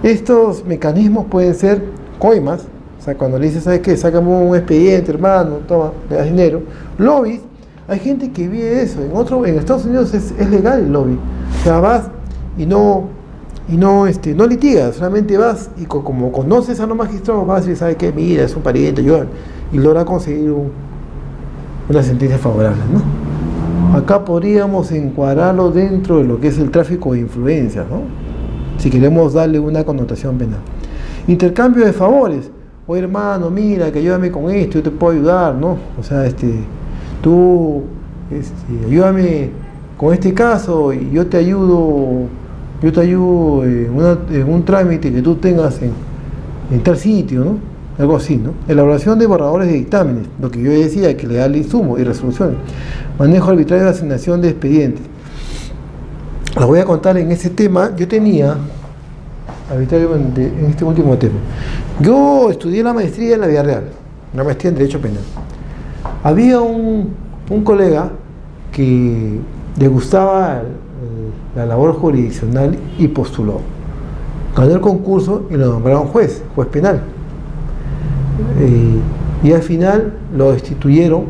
Estos mecanismos pueden ser coimas, o sea, cuando le dices: ¿sabes qué? Sácame un expediente, hermano, toma, le das dinero. Lobbies, hay gente que vive eso. En Estados Unidos es legal el lobby. O sea, vas y no litigas, solamente vas y como conoces a los magistrados, vas y sabes que mira, es un pariente, y logra conseguir una sentencia favorable, ¿no? Acá podríamos encuadrarlo dentro de lo que es el tráfico de influencias, ¿no? Si queremos darle una connotación penal. Intercambio de favores: oye, hermano, mira, que ayúdame con esto, yo te puedo ayudar, ¿no? O sea, tú ayúdame con este caso y yo te ayudo en un trámite que tú tengas en tal sitio, ¿no? Algo así, ¿no? Elaboración de borradores de dictámenes, lo que yo decía, que le da el insumo y resoluciones. Manejo arbitrario de asignación de expedientes. Les voy a contar en ese tema. Yo tenía arbitrario en este último tema. Yo estudié la maestría en la vida real, una maestría en Derecho Penal. Había un colega que le gustaba la labor jurisdiccional y postuló. ganó el concurso y lo nombraron juez penal. Y al final lo destituyeron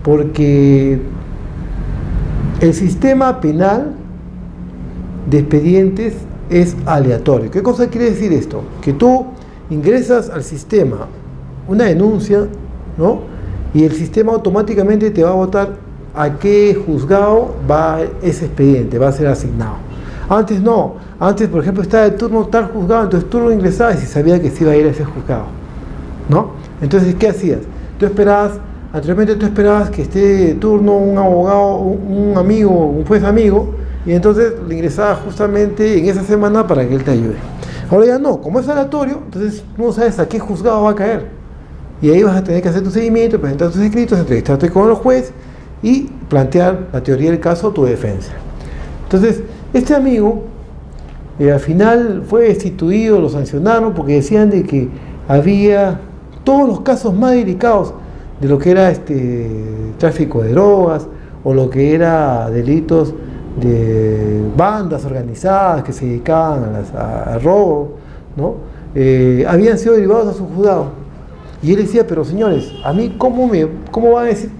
porque el sistema penal de expedientes es aleatorio. ¿Qué cosa quiere decir esto? Que tú ingresas al sistema una denuncia, ¿no? Y el sistema automáticamente te va a votar a qué juzgado va ese expediente, va a ser asignado. Antes no, antes por ejemplo estaba de turno tal juzgado, entonces tú lo ingresabas y sabía que se iba a ir a ese juzgado, ¿no? Entonces, ¿qué hacías? Anteriormente tú esperabas que esté de turno un abogado, un amigo, un juez amigo, y entonces le ingresabas justamente en esa semana para que él te ayude. Ahora ya no, como es aleatorio, entonces no sabes a qué juzgado va a caer. Y ahí vas a tener que hacer tu seguimiento, presentar tus escritos, entrevistarte con el juez y plantear la teoría del caso, tu defensa. Entonces, este amigo al final fue destituido, lo sancionaron porque decían de que había todos los casos más delicados de lo que era tráfico de drogas o lo que era delitos de bandas organizadas que se dedicaban a robo, ¿no? Habían sido derivados a su juzgado. Y él decía, pero señores, a mí ¿cómo van a decir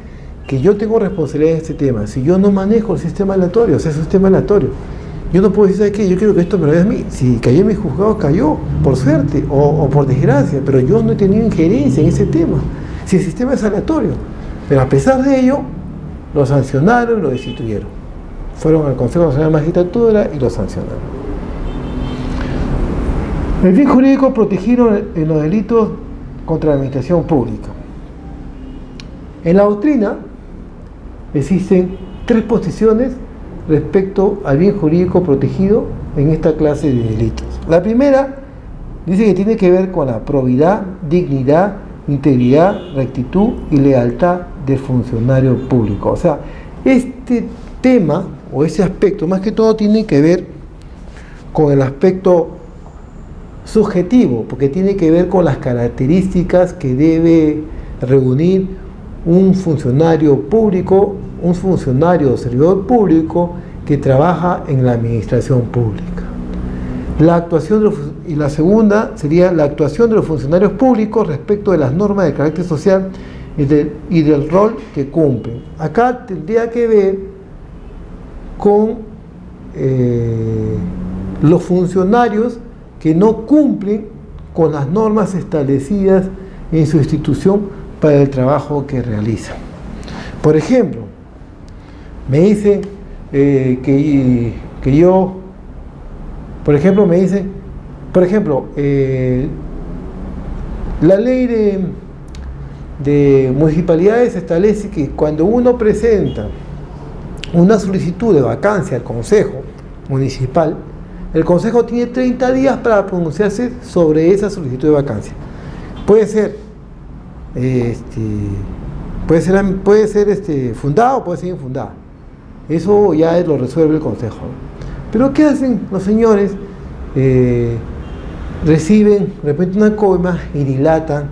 que yo tengo responsabilidad en este tema si yo no manejo el sistema aleatorio? O sea, es un sistema aleatorio. Yo no puedo decir, ¿sabes qué? Yo quiero que esto me lo dé a mí. Si cayó en mi juzgado, cayó, por suerte o por desgracia, pero yo no he tenido injerencia en ese tema. Si el sistema es aleatorio. Pero a pesar de ello, lo sancionaron y lo destituyeron. Fueron al Consejo Nacional de Magistratura y lo sancionaron. El bien jurídico protegido en los delitos contra la administración pública. En la doctrina existen 3 posiciones respecto al bien jurídico protegido en esta clase de delitos. La primera dice que tiene que ver con la probidad, dignidad, integridad, rectitud y lealtad del funcionario público. O sea, este tema o ese aspecto más que todo tiene que ver con el aspecto subjetivo, porque tiene que ver con las características que debe reunir un funcionario público, un funcionario o servidor público que trabaja en la administración pública. Y la segunda sería la actuación de los funcionarios públicos respecto de las normas de carácter social y del rol que cumplen. Acá tendría que ver con los funcionarios que no cumplen con las normas establecidas en su institución para el trabajo que realizan. Por ejemplo, me dicen la ley de municipalidades establece que cuando uno presenta una solicitud de vacancia al Consejo Municipal, el Consejo tiene 30 días para pronunciarse sobre esa solicitud de vacancia. Puede ser fundada o puede ser infundada. Eso ya lo resuelve el Consejo. Pero ¿qué hacen los señores? Reciben de repente una coima y dilatan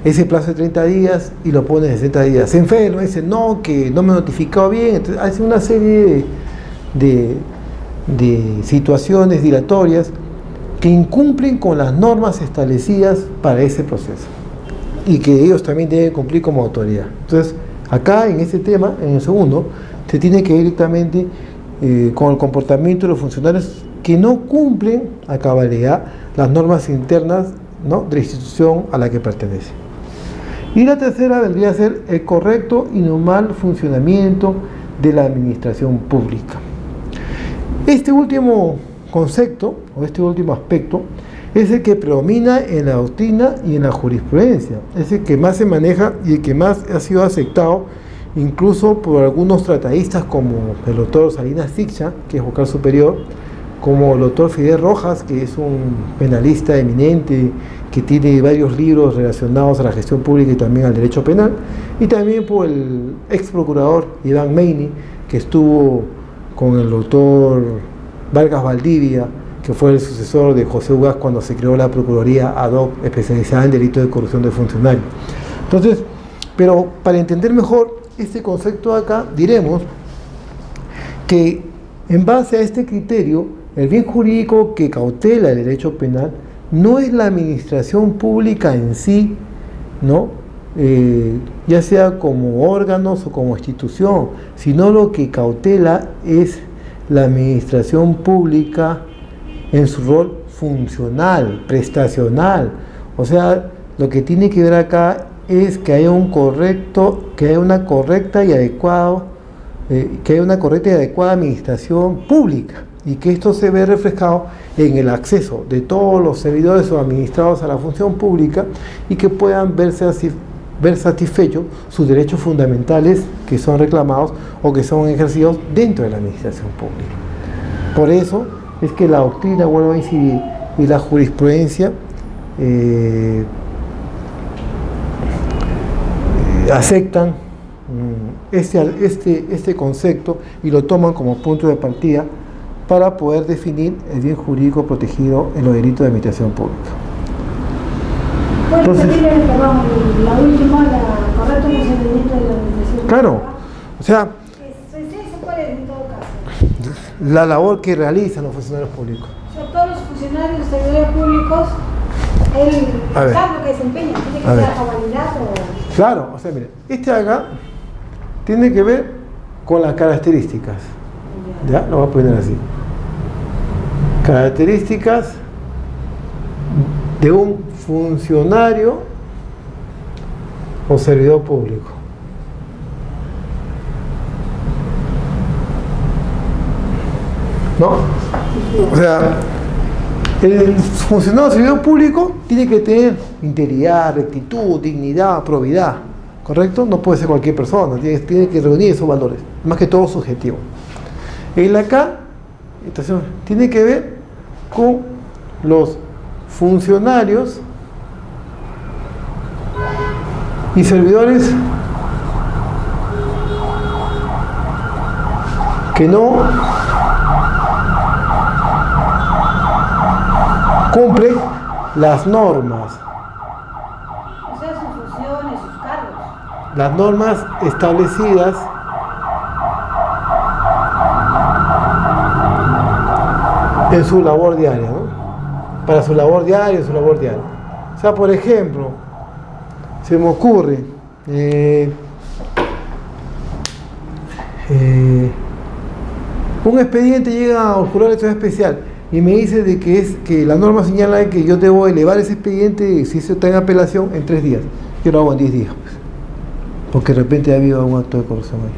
ese plazo de 30 días y lo ponen de 60 días. Se enferman, dicen no, que no me he notificado bien. Entonces hacen una serie de situaciones dilatorias que incumplen con las normas establecidas para ese proceso y que ellos también deben cumplir como autoridad. Entonces, acá en este tema, en el segundo, se tiene que ir directamente con el comportamiento de los funcionarios que no cumplen a cabalidad las normas internas, ¿no?, de la institución a la que pertenece. Y la tercera vendría a ser el correcto y normal funcionamiento de la administración pública. Este último concepto, o este último aspecto, es el que predomina en la doctrina y en la jurisprudencia, es el que más se maneja y el que más ha sido aceptado incluso por algunos tratadistas como el doctor Salinas Siccha, que es vocal superior, como el doctor Fidel Rojas, que es un penalista eminente, que tiene varios libros relacionados a la gestión pública y también al derecho penal, y también por el ex procurador Iván Meini, que estuvo con el doctor Vargas Valdivia, que fue el sucesor de José Ugaz cuando se creó la Procuraduría ad hoc especializada en delitos de corrupción de funcionarios. Entonces, pero para entender mejor este concepto de acá, diremos que en base a este criterio el bien jurídico que cautela el derecho penal no es la administración pública en sí, ¿no? Ya sea como órganos o como institución, sino lo que cautela es la administración pública en su rol funcional, prestacional. O sea, lo que tiene que ver acá es que haya una correcta y adecuada administración pública, y que esto se ve reflejado en el acceso de todos los servidores o administrados a la función pública, y que puedan ver satisfechos sus derechos fundamentales que son reclamados o que son ejercidos dentro de la administración pública. Por eso es que la doctrina, vuelvo a incidir, y la jurisprudencia aceptan este concepto y lo toman como punto de partida para poder definir el bien jurídico protegido en los delitos de administración pública. Entonces, la última, la correcto funcionamiento de la administración. Claro, o sea, ¿Eso cuál es en todo caso? la labor que realizan los funcionarios públicos. O sea, todos los funcionarios, los servidores públicos, el cargo que desempeña, ¿tiene que ser a cabalidad o...? Claro, o sea, mire, acá tiene que ver con las características. ¿Ya? Lo voy a poner así. Características de un funcionario o servidor público. ¿No? O sea, el funcionario o servidor público tiene que tener integridad, rectitud, dignidad, probidad. ¿Correcto? No puede ser cualquier persona, tiene que reunir esos valores, más que todo subjetivo. El acá, entonces, tiene que ver con los funcionarios y servidores que no cumplen las normas. O sea, sus funciones, sus cargos. Las normas establecidas en su labor diaria, ¿no? Para su labor diaria, O sea, por ejemplo, se me ocurre un expediente llega al juzgado de elección especial y me dice de que la norma señala que yo debo elevar ese expediente, si se está en apelación, en 3 días. Yo lo hago en 10 días, pues, porque de repente ha habido algún acto de corrupción ahí,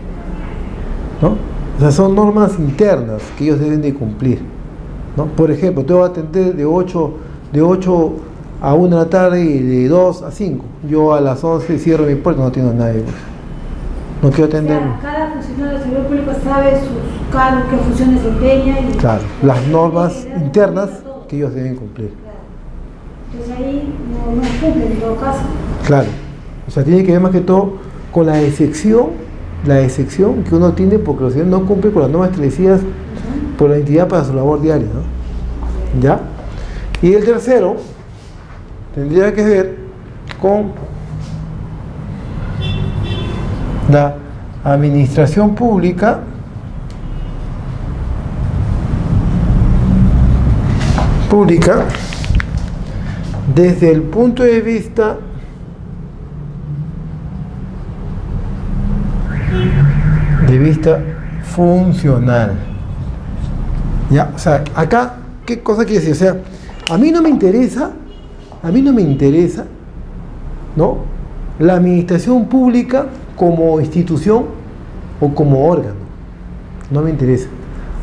¿no? O sea, son normas internas que ellos deben de cumplir, ¿no? Por ejemplo, tengo que atender de 8 a 1 de la tarde y de 2 a 5. Yo a las 11 cierro mi puerta, no atiendo a nadie, pues. No quiero atender. O sea, cada funcionario del servidor público sabe sus cargos, qué funciones desempeña. Claro, las normas internas que ellos deben cumplir. Claro. Entonces ahí no cumplen en todo caso. Claro, o sea, tiene que ver más que todo con la excepción que uno tiene porque los servidores no cumplen con las normas establecidas por la entidad para su labor diaria, ¿no? ¿Ya? Y el tercero tendría que ver con la administración pública desde el punto de vista funcional. Ya, o sea, acá, ¿qué cosa quiere decir? O sea, a mí no me interesa, ¿no?, la administración pública como institución o como órgano. No me interesa.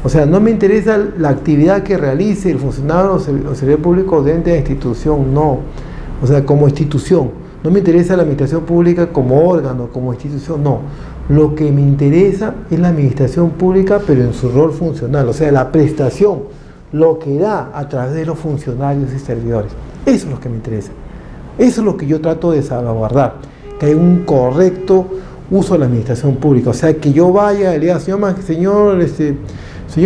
O sea, no me interesa la actividad que realice el funcionario o servidor público dentro de la institución, no. O sea, como institución. No me interesa la administración pública como órgano, como institución, no. Lo que me interesa es la administración pública, pero en su rol funcional, o sea, la prestación, lo que da a través de los funcionarios y servidores. Eso es lo que me interesa. Eso es lo que yo trato de salvaguardar, que hay un correcto uso de la administración pública. O sea, que yo vaya y le diga, señor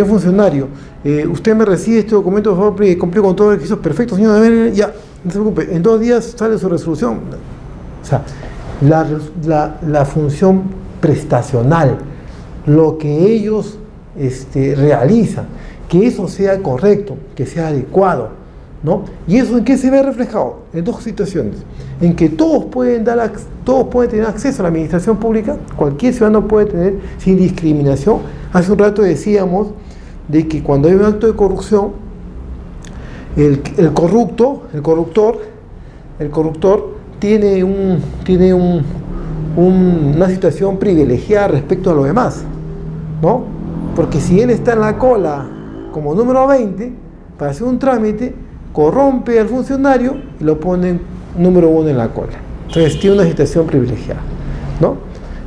funcionario, usted me recibe este documento, por favor, cumplió con todo el requisito, perfecto, señor, a ver, ya, no se preocupe, en 2 días sale su resolución. O sea, la función prestacional, lo que ellos realizan, que eso sea correcto, que sea adecuado, ¿no? ¿Y eso en qué se ve reflejado? En dos situaciones, en que todos pueden tener acceso a la administración pública, cualquier ciudadano puede tener sin discriminación. Hace un rato decíamos de que cuando hay un acto de corrupción, el corruptor tiene una situación privilegiada respecto a los demás, ¿no? Porque si él está en la cola como número 20 para hacer un trámite, corrompe al funcionario y lo pone número 1 en la cola. Entonces tiene una situación privilegiada, ¿no?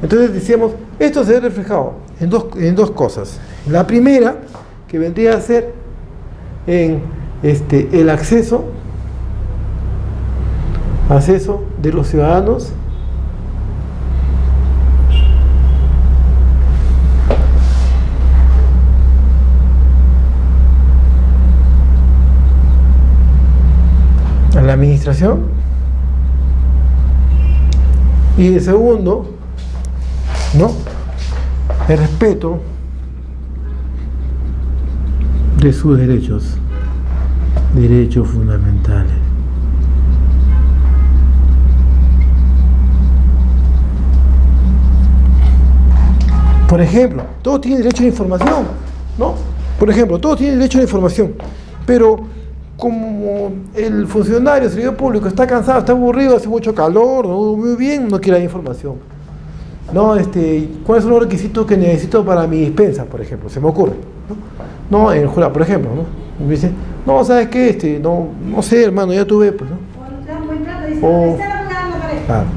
Entonces decíamos, esto se ve reflejado en dos cosas. La primera, que vendría a ser en el acceso de los ciudadanos a la administración, y el segundo, ¿no?, el respeto de sus derechos fundamentales. Por ejemplo, todos tienen derecho a la información, ¿no? Por ejemplo, todos tienen derecho a la información, pero como el funcionario, el servidor público está cansado, está aburrido, hace mucho calor, no muy bien, no quiere la información. No, ¿cuáles son los requisitos que necesito para mi dispensa, por ejemplo? Se me ocurre, ¿no? No, en el jurado, por ejemplo, ¿no? Me dice, no, ¿sabes qué? No sé, hermano, ya tuve, pues, ¿no?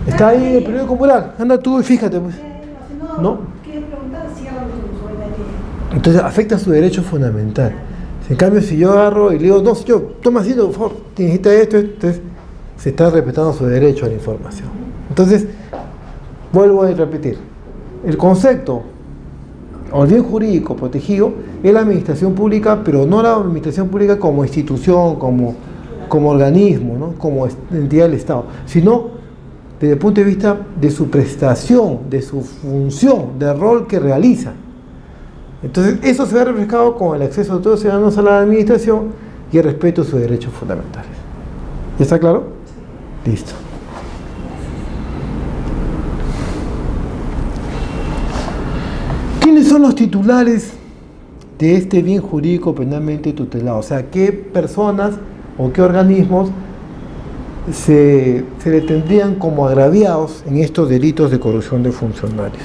Está ahí en el periódico mural, anda tú y fíjate, pues, ¿no? Entonces afecta su derecho fundamental. En cambio, si yo agarro y le digo, no, señor, toma asiento, por favor, necesita esto, entonces se está respetando su derecho a la información. Entonces, vuelvo a repetir, el concepto o el bien jurídico protegido es la administración pública, pero no la administración pública como institución, como organismo, ¿no?, como entidad del Estado, sino desde el punto de vista de su prestación, de su función, del rol que realiza. Entonces, eso se ve reflejado con el acceso de todos los ciudadanos a la administración y el respeto a sus derechos fundamentales. ¿Ya está claro? Listo. ¿Quiénes son los titulares de este bien jurídico penalmente tutelado? O sea, ¿qué personas o qué organismos se le tendrían como agraviados en estos delitos de corrupción de funcionarios?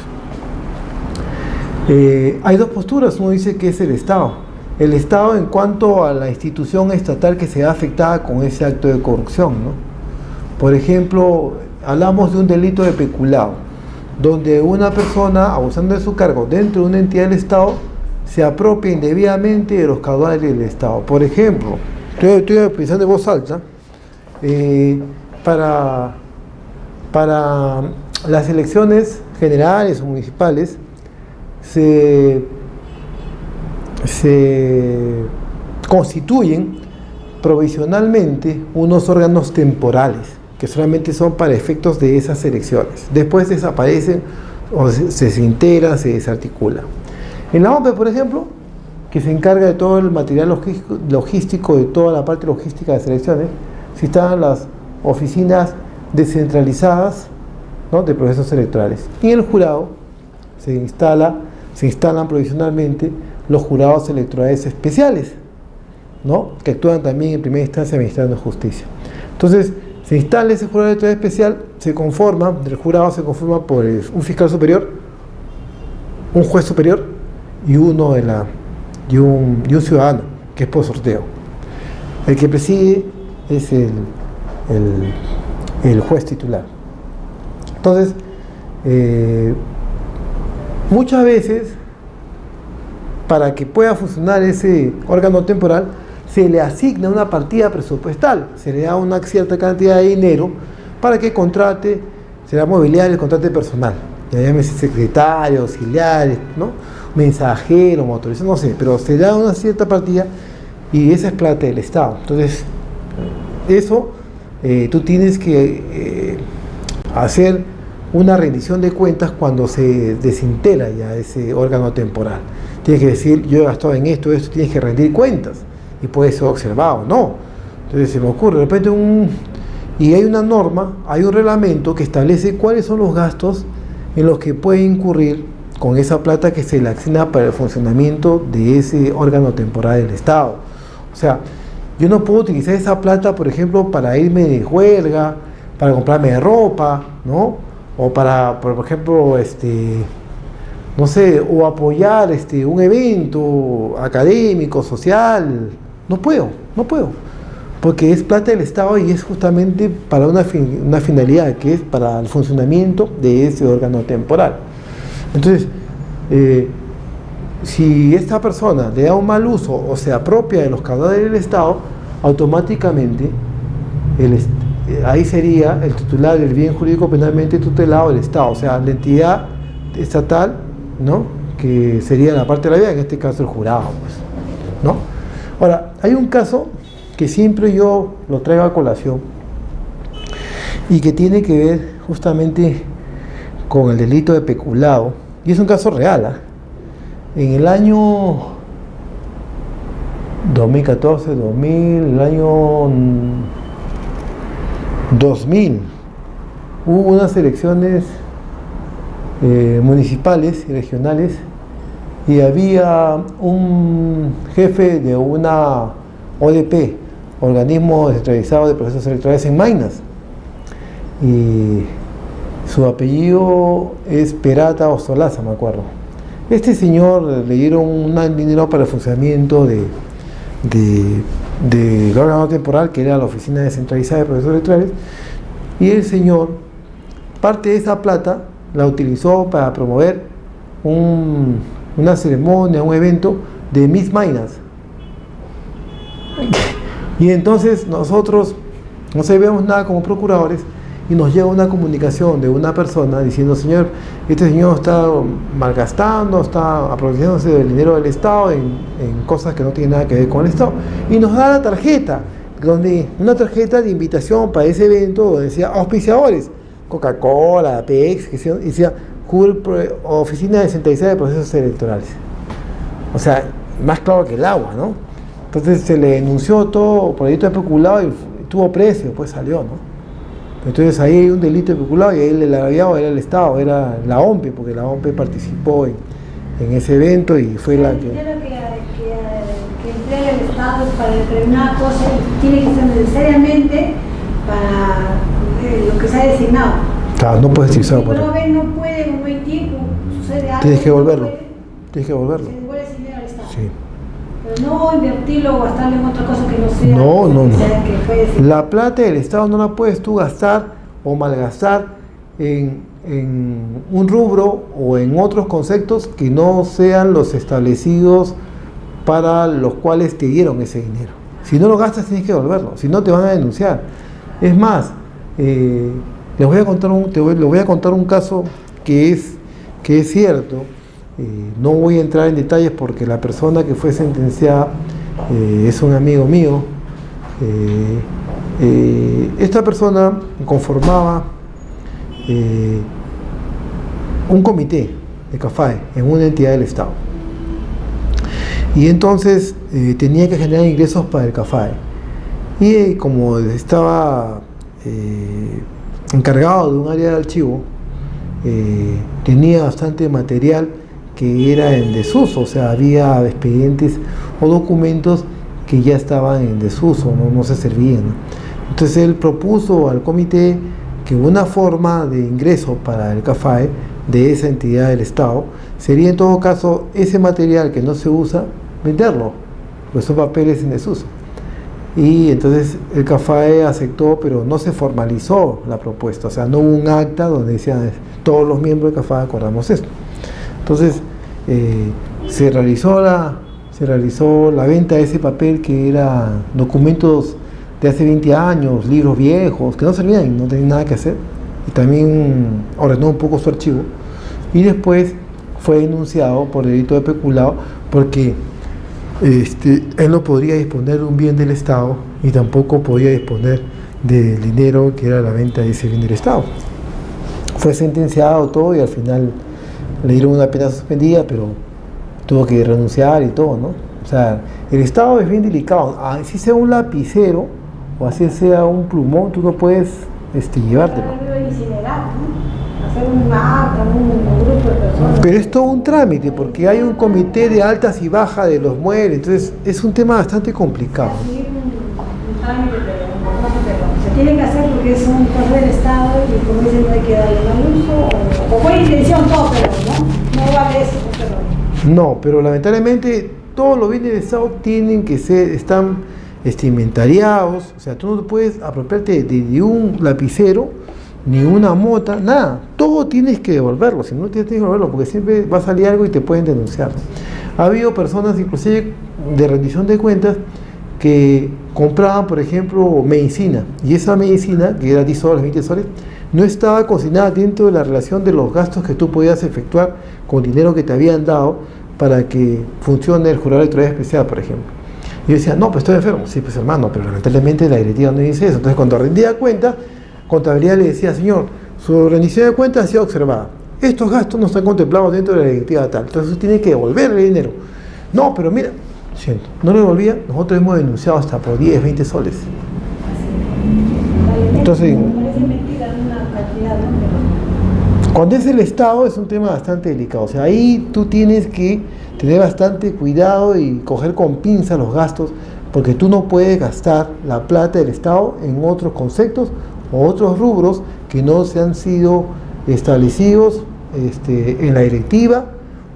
Hay dos posturas. Uno dice que es el Estado. El Estado en cuanto a la institución estatal que se ve afectada con ese acto de corrupción, ¿no? Por ejemplo, hablamos de un delito de peculado, donde una persona, abusando de su cargo dentro de una entidad del Estado, se apropia indebidamente de los caudales del Estado. Por ejemplo, estoy pensando en voz alta, para las elecciones generales o municipales, se constituyen provisionalmente unos órganos temporales que solamente son para efectos de esas elecciones. Después desaparecen o se desintegran, se desarticulan. En la OMPE, por ejemplo, que se encarga de todo el material logístico, de toda la parte logística de las elecciones, se instalan las oficinas descentralizadas, ¿no?, de procesos electorales. Y en el jurado se instalan provisionalmente los jurados electorales especiales, ¿no?, que actúan también en primera instancia administrando justicia. Entonces, se instala ese jurado electoral especial, el jurado se conforma por un fiscal superior, un juez superior y un ciudadano, que es por sorteo. El que preside es el juez titular. Entonces, muchas veces, para que pueda funcionar ese órgano temporal, se le asigna una partida presupuestal, se le da una cierta cantidad de dinero para que contrate, será mobiliario, contrate personal, ya llámese secretario, auxiliares, ¿no?, mensajero, motorizado, no sé, pero se le da una cierta partida y esa es plata del Estado. Entonces, eso tú tienes que hacer una rendición de cuentas cuando se desintegra ya ese órgano temporal. Tienes que decir, yo he gastado en esto, tienes que rendir cuentas, y puede ser observado, no. Entonces se me ocurre de repente y hay una norma, hay un reglamento que establece cuáles son los gastos en los que puede incurrir con esa plata que se le asigna para el funcionamiento de ese órgano temporal del Estado. O sea, yo no puedo utilizar esa plata, por ejemplo, para irme de huelga, para comprarme ropa, ¿no? O para, por ejemplo, no sé, o apoyar un evento académico, social. No puedo, porque es plata del Estado y es justamente para una finalidad, que es para el funcionamiento de ese órgano temporal. Entonces, si esta persona le da un mal uso o se apropia de los caudales del Estado, automáticamente ahí sería el titular del bien jurídico penalmente tutelado del Estado, o sea, la entidad estatal, ¿no?, que sería la parte de la vida, en este caso el jurado, pues, ¿no? Ahora, hay un caso que siempre yo lo traigo a colación y que tiene que ver justamente con el delito de peculado, y es un caso real, ¿eh? En el año 2014, el año 2000, hubo unas elecciones municipales y regionales, y había un jefe de una ODP, Organismo Descentralizado de Procesos Electorales en Maynas, y su apellido es Perata o Solaza, me acuerdo. Este señor le dieron un dinero para el funcionamiento del órgano temporal, que era la Oficina Descentralizada de Procesos Electorales, y el señor parte de esa plata la utilizó para promover una ceremonia, un evento de Miss Maynas. Y entonces nosotros no sabemos nada como procuradores, y nos llega una comunicación de una persona diciendo: señor, este señor está malgastando, está aprovechándose del dinero del Estado en cosas que no tienen nada que ver con el Estado. Y nos da la tarjeta, una tarjeta de invitación para ese evento, donde decía auspiciadores, Coca-Cola, PX, y decía Oficina Descentralizada de Procesos Electorales. O sea, más claro que el agua, ¿no? Entonces se le denunció todo por delito de peculado y tuvo precio, pues salió, ¿no? Entonces ahí hay un delito de peculado, y ahí el agraviado era el Estado, era la OMPE, porque la OMPE participó en ese evento y fue la que... El dinero que entrega el Estado para determinada cosa tiene que ser necesariamente para lo que se ha designado. Claro, no puedes utilizarlo por eso. Si no puede, un buen tiempo, sucede algo... Tienes que devolverlo. Tienes que devolverlo. Se devuelve ese dinero al Estado. Sí. Pero no invertirlo o gastarlo en otra cosa que no sea... No. Que fue la plata del Estado no la puedes tú gastar o malgastar en un rubro o en otros conceptos que no sean los establecidos para los cuales te dieron ese dinero. Si no lo gastas, tienes que devolverlo, si no te van a denunciar. Es más, les voy a contar un caso que es cierto. No voy a entrar en detalles porque la persona que fue sentenciada es un amigo mío. Esta persona conformaba un comité de CAFAE en una entidad del Estado, y entonces tenía que generar ingresos para el CAFAE, y como estaba encargado de un área de archivo, tenía bastante material que era en desuso, o sea, había expedientes o documentos que ya estaban en desuso, no se servían, ¿no? Entonces él propuso al comité que una forma de ingreso para el CAFAE de esa entidad del Estado sería, en todo caso, ese material que no se usa, venderlo, pues son papeles en desuso. Y entonces el CAFAE aceptó, pero no se formalizó la propuesta, o sea, no hubo un acta donde decían todos los miembros del CAFAE acordamos esto. Entonces se realizó la venta de ese papel, que era documentos de hace 20 años, libros viejos que no servían, no tenían nada que hacer, y también ordenó un poco su archivo, y después fue denunciado por delito de peculado, porque él no podría disponer de un bien del Estado y tampoco podía disponer del dinero que era la venta de ese bien del Estado. fue sentenciado todo y al final le dieron una pena suspendida, pero tuvo que renunciar y todo, ¿no? O sea, el Estado es bien delicado. Así sea un lapicero o así sea un plumón, tú no puedes llevártelo. Incinerar, ¿no? Hacer una acta, un grupo de personas. Pero es todo un trámite, porque hay un comité de altas y bajas de los muebles, entonces es un tema bastante complicado. Sí, un trámite, pero se tiene que hacer porque es un cosa del Estado y como dicen no hay que darle mal uso o buena intención todo, pero no vale eso, pero... No, pero lamentablemente todos los bienes del Estado tienen que están inventariados, o sea, tú no puedes apropiarte de un lapicero, ni una mota, nada, todo tienes que devolverlo, si no tienes que devolverlo, porque siempre va a salir algo y te pueden denunciar. Ha habido personas, inclusive de rendición de cuentas, que compraban, por ejemplo, medicina, y esa medicina, que era 10 soles, 20 soles, no estaba consignada dentro de la relación de los gastos que tú podías efectuar con dinero que te habían dado para que funcione el jurado de autoridad especial, por ejemplo. Y yo decía, no, pues estoy enfermo. Sí, pues hermano, pero lamentablemente la directiva no dice eso. Entonces, cuando rendía cuenta, contabilidad le decía, señor, su rendición de cuentas ha sido observada. Estos gastos no están contemplados dentro de la directiva tal. Entonces, usted tiene que devolverle el dinero. No, pero mira, siento, no lo devolvía, nosotros hemos denunciado hasta por 10, 20 soles. Entonces, cuando es el Estado es un tema bastante delicado, o sea, ahí tú tienes que tener bastante cuidado y coger con pinza los gastos, porque tú no puedes gastar la plata del Estado en otros conceptos o otros rubros que no se han sido establecidos en la directiva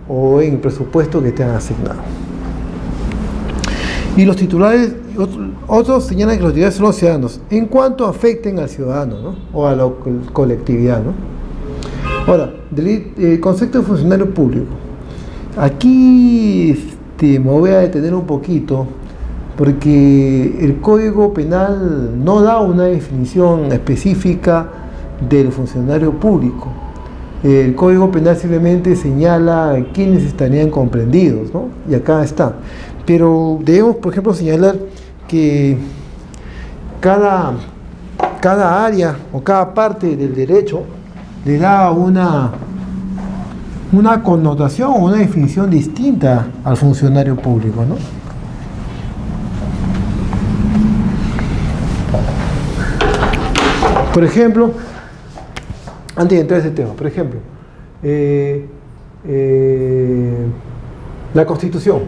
o en el presupuesto que te han asignado. Y los titulares, otros señalan que los titulares son los ciudadanos, en cuanto afecten al ciudadano, ¿no? O a la colectividad, ¿no? Ahora, del concepto de funcionario público. Aquí me voy a detener un poquito, porque el Código Penal no da una definición específica del funcionario público. El Código Penal simplemente señala quiénes estarían comprendidos, ¿no? Y acá está. Pero debemos, por ejemplo, señalar que cada área o cada parte del derecho le da una connotación o una definición distinta al funcionario público, ¿no? Por ejemplo, antes de entrar a ese tema, por ejemplo, la Constitución,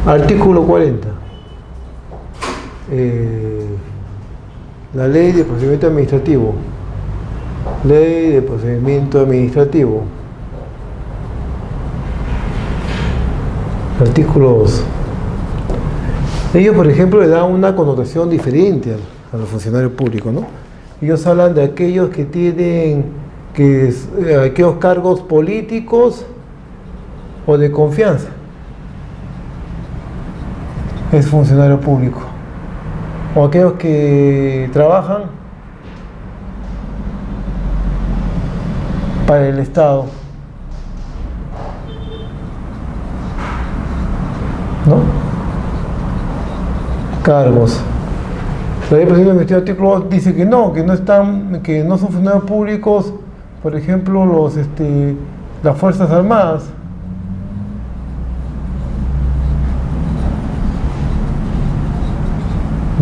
artículo 40, la Ley de Procedimiento Administrativo, Ley de Procedimiento Administrativo, artículo 2. Ellos, por ejemplo, le dan una connotación diferente a los funcionarios públicos, ¿no? Ellos hablan de aquellos que tienen aquellos cargos políticos o de confianza. Es funcionario público. O aquellos que trabajan para el Estado, ¿no? Cargos. La ley de procedimiento administrativo artículo 2 dice que no son funcionarios públicos, por ejemplo, las Fuerzas Armadas.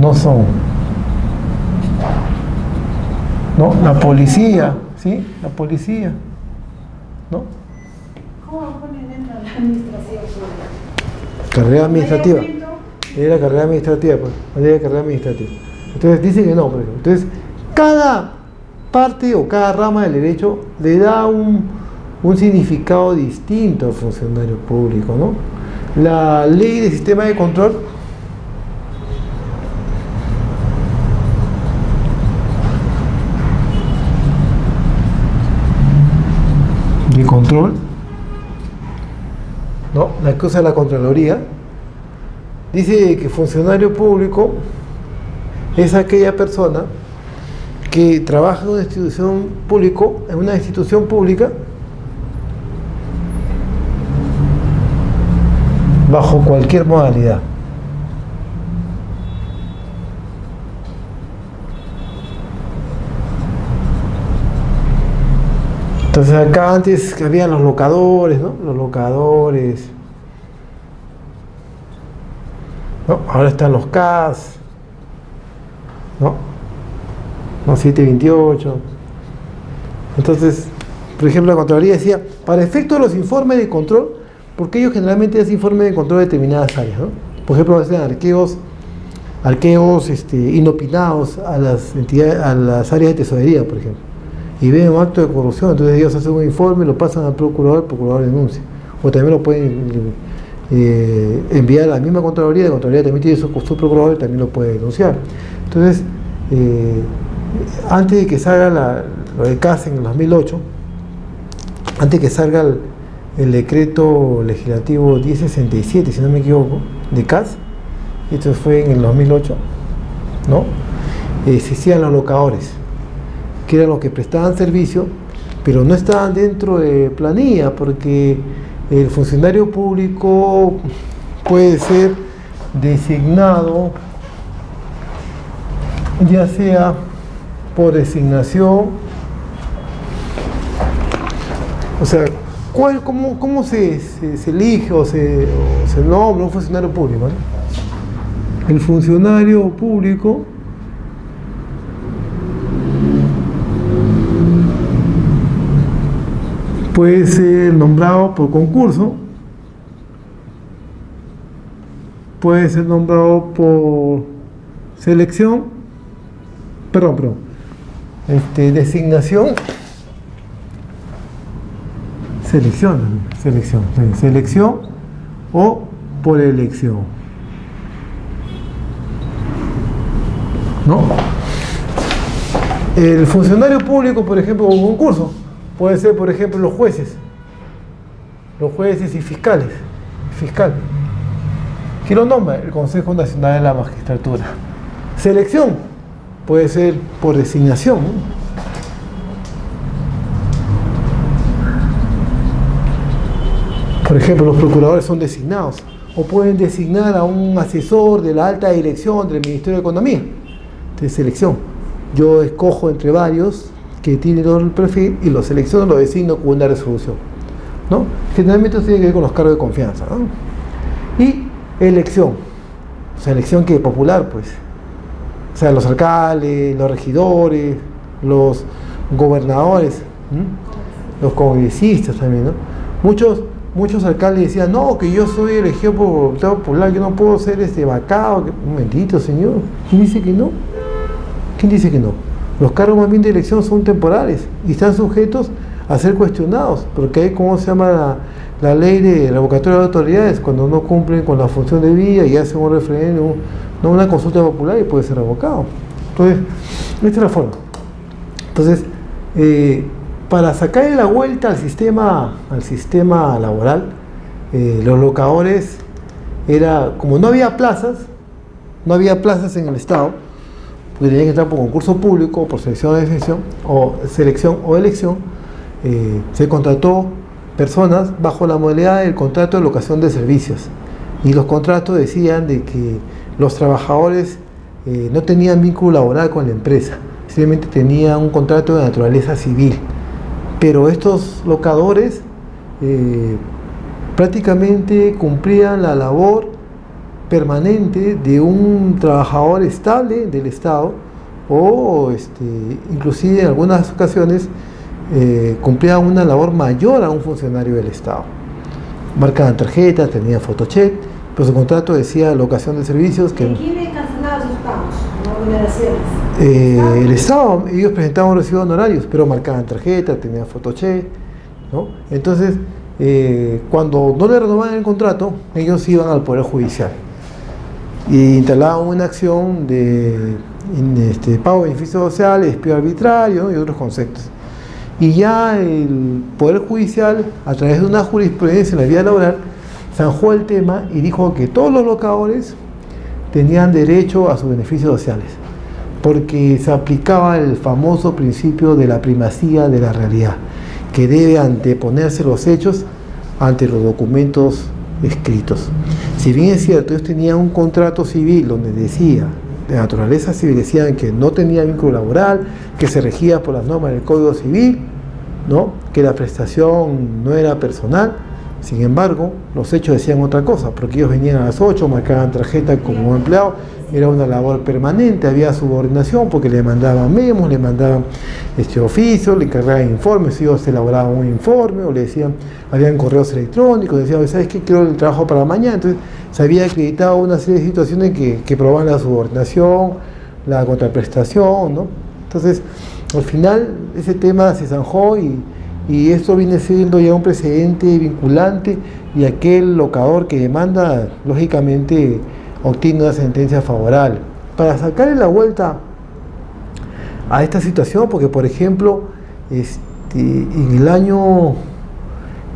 No son. ¿No? La policía, ¿sí? La policía, ¿no? ¿Cómo lo ponen dentro de la administración pública? Carrera administrativa. Era carrera administrativa, pues. Era carrera administrativa. Entonces dice que no, por ejemplo. Entonces, cada parte o cada rama del derecho le da un significado distinto al funcionario público, ¿no? La ley de sistema de control ¿no? La cosa de la Contraloría dice que funcionario público es aquella persona que trabaja en una institución pública bajo cualquier modalidad. Entonces acá antes había los locadores, ¿no? Los locadores, ¿no? Ahora están los CAS, ¿no? Los 728. Entonces, por ejemplo, la Contraloría decía, para efecto de los informes de control, porque ellos generalmente hacen informes de control de determinadas áreas, ¿no? Por ejemplo, hacen arqueos inopinados a las entidades, a las áreas de tesorería, por ejemplo, y ven un acto de corrupción, entonces ellos hacen un informe, lo pasan al procurador, el procurador denuncia, o también lo pueden enviar a la misma Contraloría, la Contraloría también tiene su procurador y también lo puede denunciar. Entonces, antes de que salga lo de CAS en el 2008, antes de que salga el decreto legislativo 1067, si no me equivoco, de CAS, esto fue en el 2008, ¿no? Existían los locadores, que eran los que prestaban servicio, pero no estaban dentro de planilla, porque el funcionario público puede ser designado, ya sea por designación, o sea, ¿cómo se elige o se nombra un funcionario público, ¿no? El funcionario público puede ser nombrado por concurso, puede ser nombrado por selección, designación, selección o por elección, ¿no? El funcionario público, por ejemplo, un concurso, puede ser, por ejemplo, los jueces y fiscales, fiscal. ¿Quién lo nombra? El Consejo Nacional de la Magistratura. Selección, puede ser por designación, ¿no? Por ejemplo, los procuradores son designados, o pueden designar a un asesor de la alta dirección del Ministerio de Economía, de selección. Yo escojo entre varios que tienen todo el perfil y los selecciono, los designo con una resolución, ¿no? Generalmente eso tiene que ver con los cargos de confianza, ¿no? Y elección, o sea, elección que popular, pues, o sea, los alcaldes, los regidores, los gobernadores, los congresistas también, ¿no? Muchos alcaldes decían, no, que yo soy elegido por voluntad popular, yo no puedo ser vacado. Un momentito, señor, ¿quién dice que no? ¿Quién dice que no? Los cargos más bien de elección son temporales y están sujetos a ser cuestionados, porque hay, ¿cómo se llama la ley de revocatoria de autoridades? Cuando no cumplen con la función de vía y hacen un referéndum, no una consulta popular, y puede ser revocado. Entonces, esta es la forma. Entonces, para sacarle la vuelta al sistema laboral, los locadores como no había plazas en el Estado, porque tenían que entrar por concurso público, por selección o elección, se contrató personas bajo la modalidad del contrato de locación de servicios, y los contratos decían de que los trabajadores no tenían vínculo laboral con la empresa, simplemente tenían un contrato de naturaleza civil. Pero estos locadores prácticamente cumplían la labor permanente de un trabajador estable del Estado, o inclusive en algunas ocasiones cumplían una labor mayor a un funcionario del Estado. Marcaban tarjetas, tenían fotocheck, pero su contrato decía locación de servicios. ¿Quién cancelaba sus pagos? ¿No? El Estado, ellos presentaban un recibo de honorarios, pero marcaban tarjetas, tenían fotocheck, ¿no? Entonces, cuando no le renovaban el contrato, ellos iban al Poder Judicial y instalaban una acción de pago de beneficios sociales, despido arbitrario, ¿no? Y otros conceptos. Y ya el Poder Judicial, a través de una jurisprudencia en la vía laboral, zanjó el tema y dijo que todos los locadores tenían derecho a sus beneficios sociales, porque se aplicaba el famoso principio de la primacía de la realidad, que debe anteponerse los hechos ante los documentos escritos. Si bien es cierto, ellos tenían un contrato civil donde decía, de naturaleza civil, decían que no tenía vínculo laboral, que se regía por las normas del Código Civil, ¿no? Que la prestación no era personal. Sin embargo, los hechos decían otra cosa, porque ellos venían a las 8, marcaban tarjeta como empleado, era una labor permanente, había subordinación porque le mandaban memos, le mandaban oficios, le encargaban informes, ellos elaboraban un informe o le decían, habían correos electrónicos, decían, ¿sabes qué? Quiero el trabajo para mañana. Entonces se había acreditado una serie de situaciones que probaban la subordinación, la contraprestación, ¿no? Entonces, al final ese tema se zanjó y esto viene siendo ya un precedente vinculante, y aquel locador que demanda, lógicamente, obtiene una sentencia favorable. Para sacarle la vuelta a esta situación, porque por ejemplo, en el año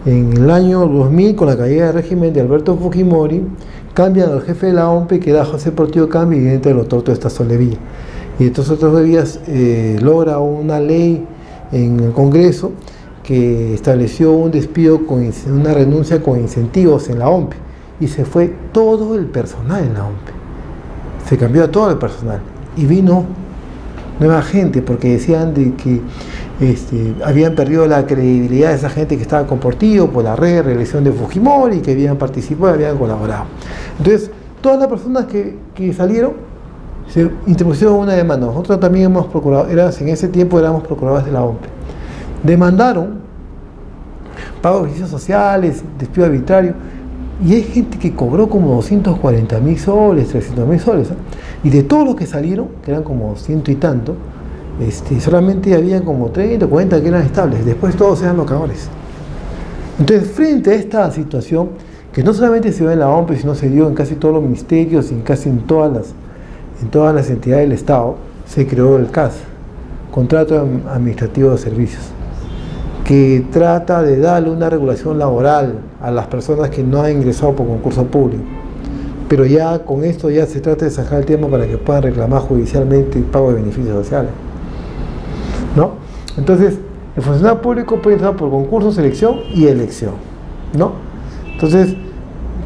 2000, con la caída del régimen de Alberto Fujimori, cambian al jefe de la OMP, que era José Portillo Cambi, y entra el doctor Tosta Solevilla. Y entonces Solevilla logra una ley en el Congreso que estableció un despido con una renuncia con incentivos en la OMP, y se fue todo el personal en la OMP, se cambió a todo el personal y vino nueva gente, porque decían de que habían perdido la credibilidad de esa gente que estaba con Portillo por la reelección de Fujimori, que habían participado y habían colaborado. Entonces todas las personas que salieron se interpusieron una demanda. Nosotros también hemos procurado, en ese tiempo éramos procuradores de la OMP, demandaron pago de beneficios sociales, despido arbitrario, y hay gente que cobró como 240.000 soles, 300.000 soles, ¿eh? Y de todos los que salieron, que eran como 100 y tanto, solamente había como 30 o 40 que eran estables, después todos eran locadores. Entonces, frente a esta situación, que no solamente se dio en la OMP, sino se dio en casi todos los ministerios y casi en todas las entidades del Estado, se creó el CAS, Contrato Administrativo de Servicios, que trata de darle una regulación laboral a las personas que no han ingresado por concurso público. Pero ya con esto ya se trata de sacar el tema para que puedan reclamar judicialmente el pago de beneficios sociales, ¿no? Entonces, el funcionario público puede entrar por concurso, selección y elección, ¿no? Entonces,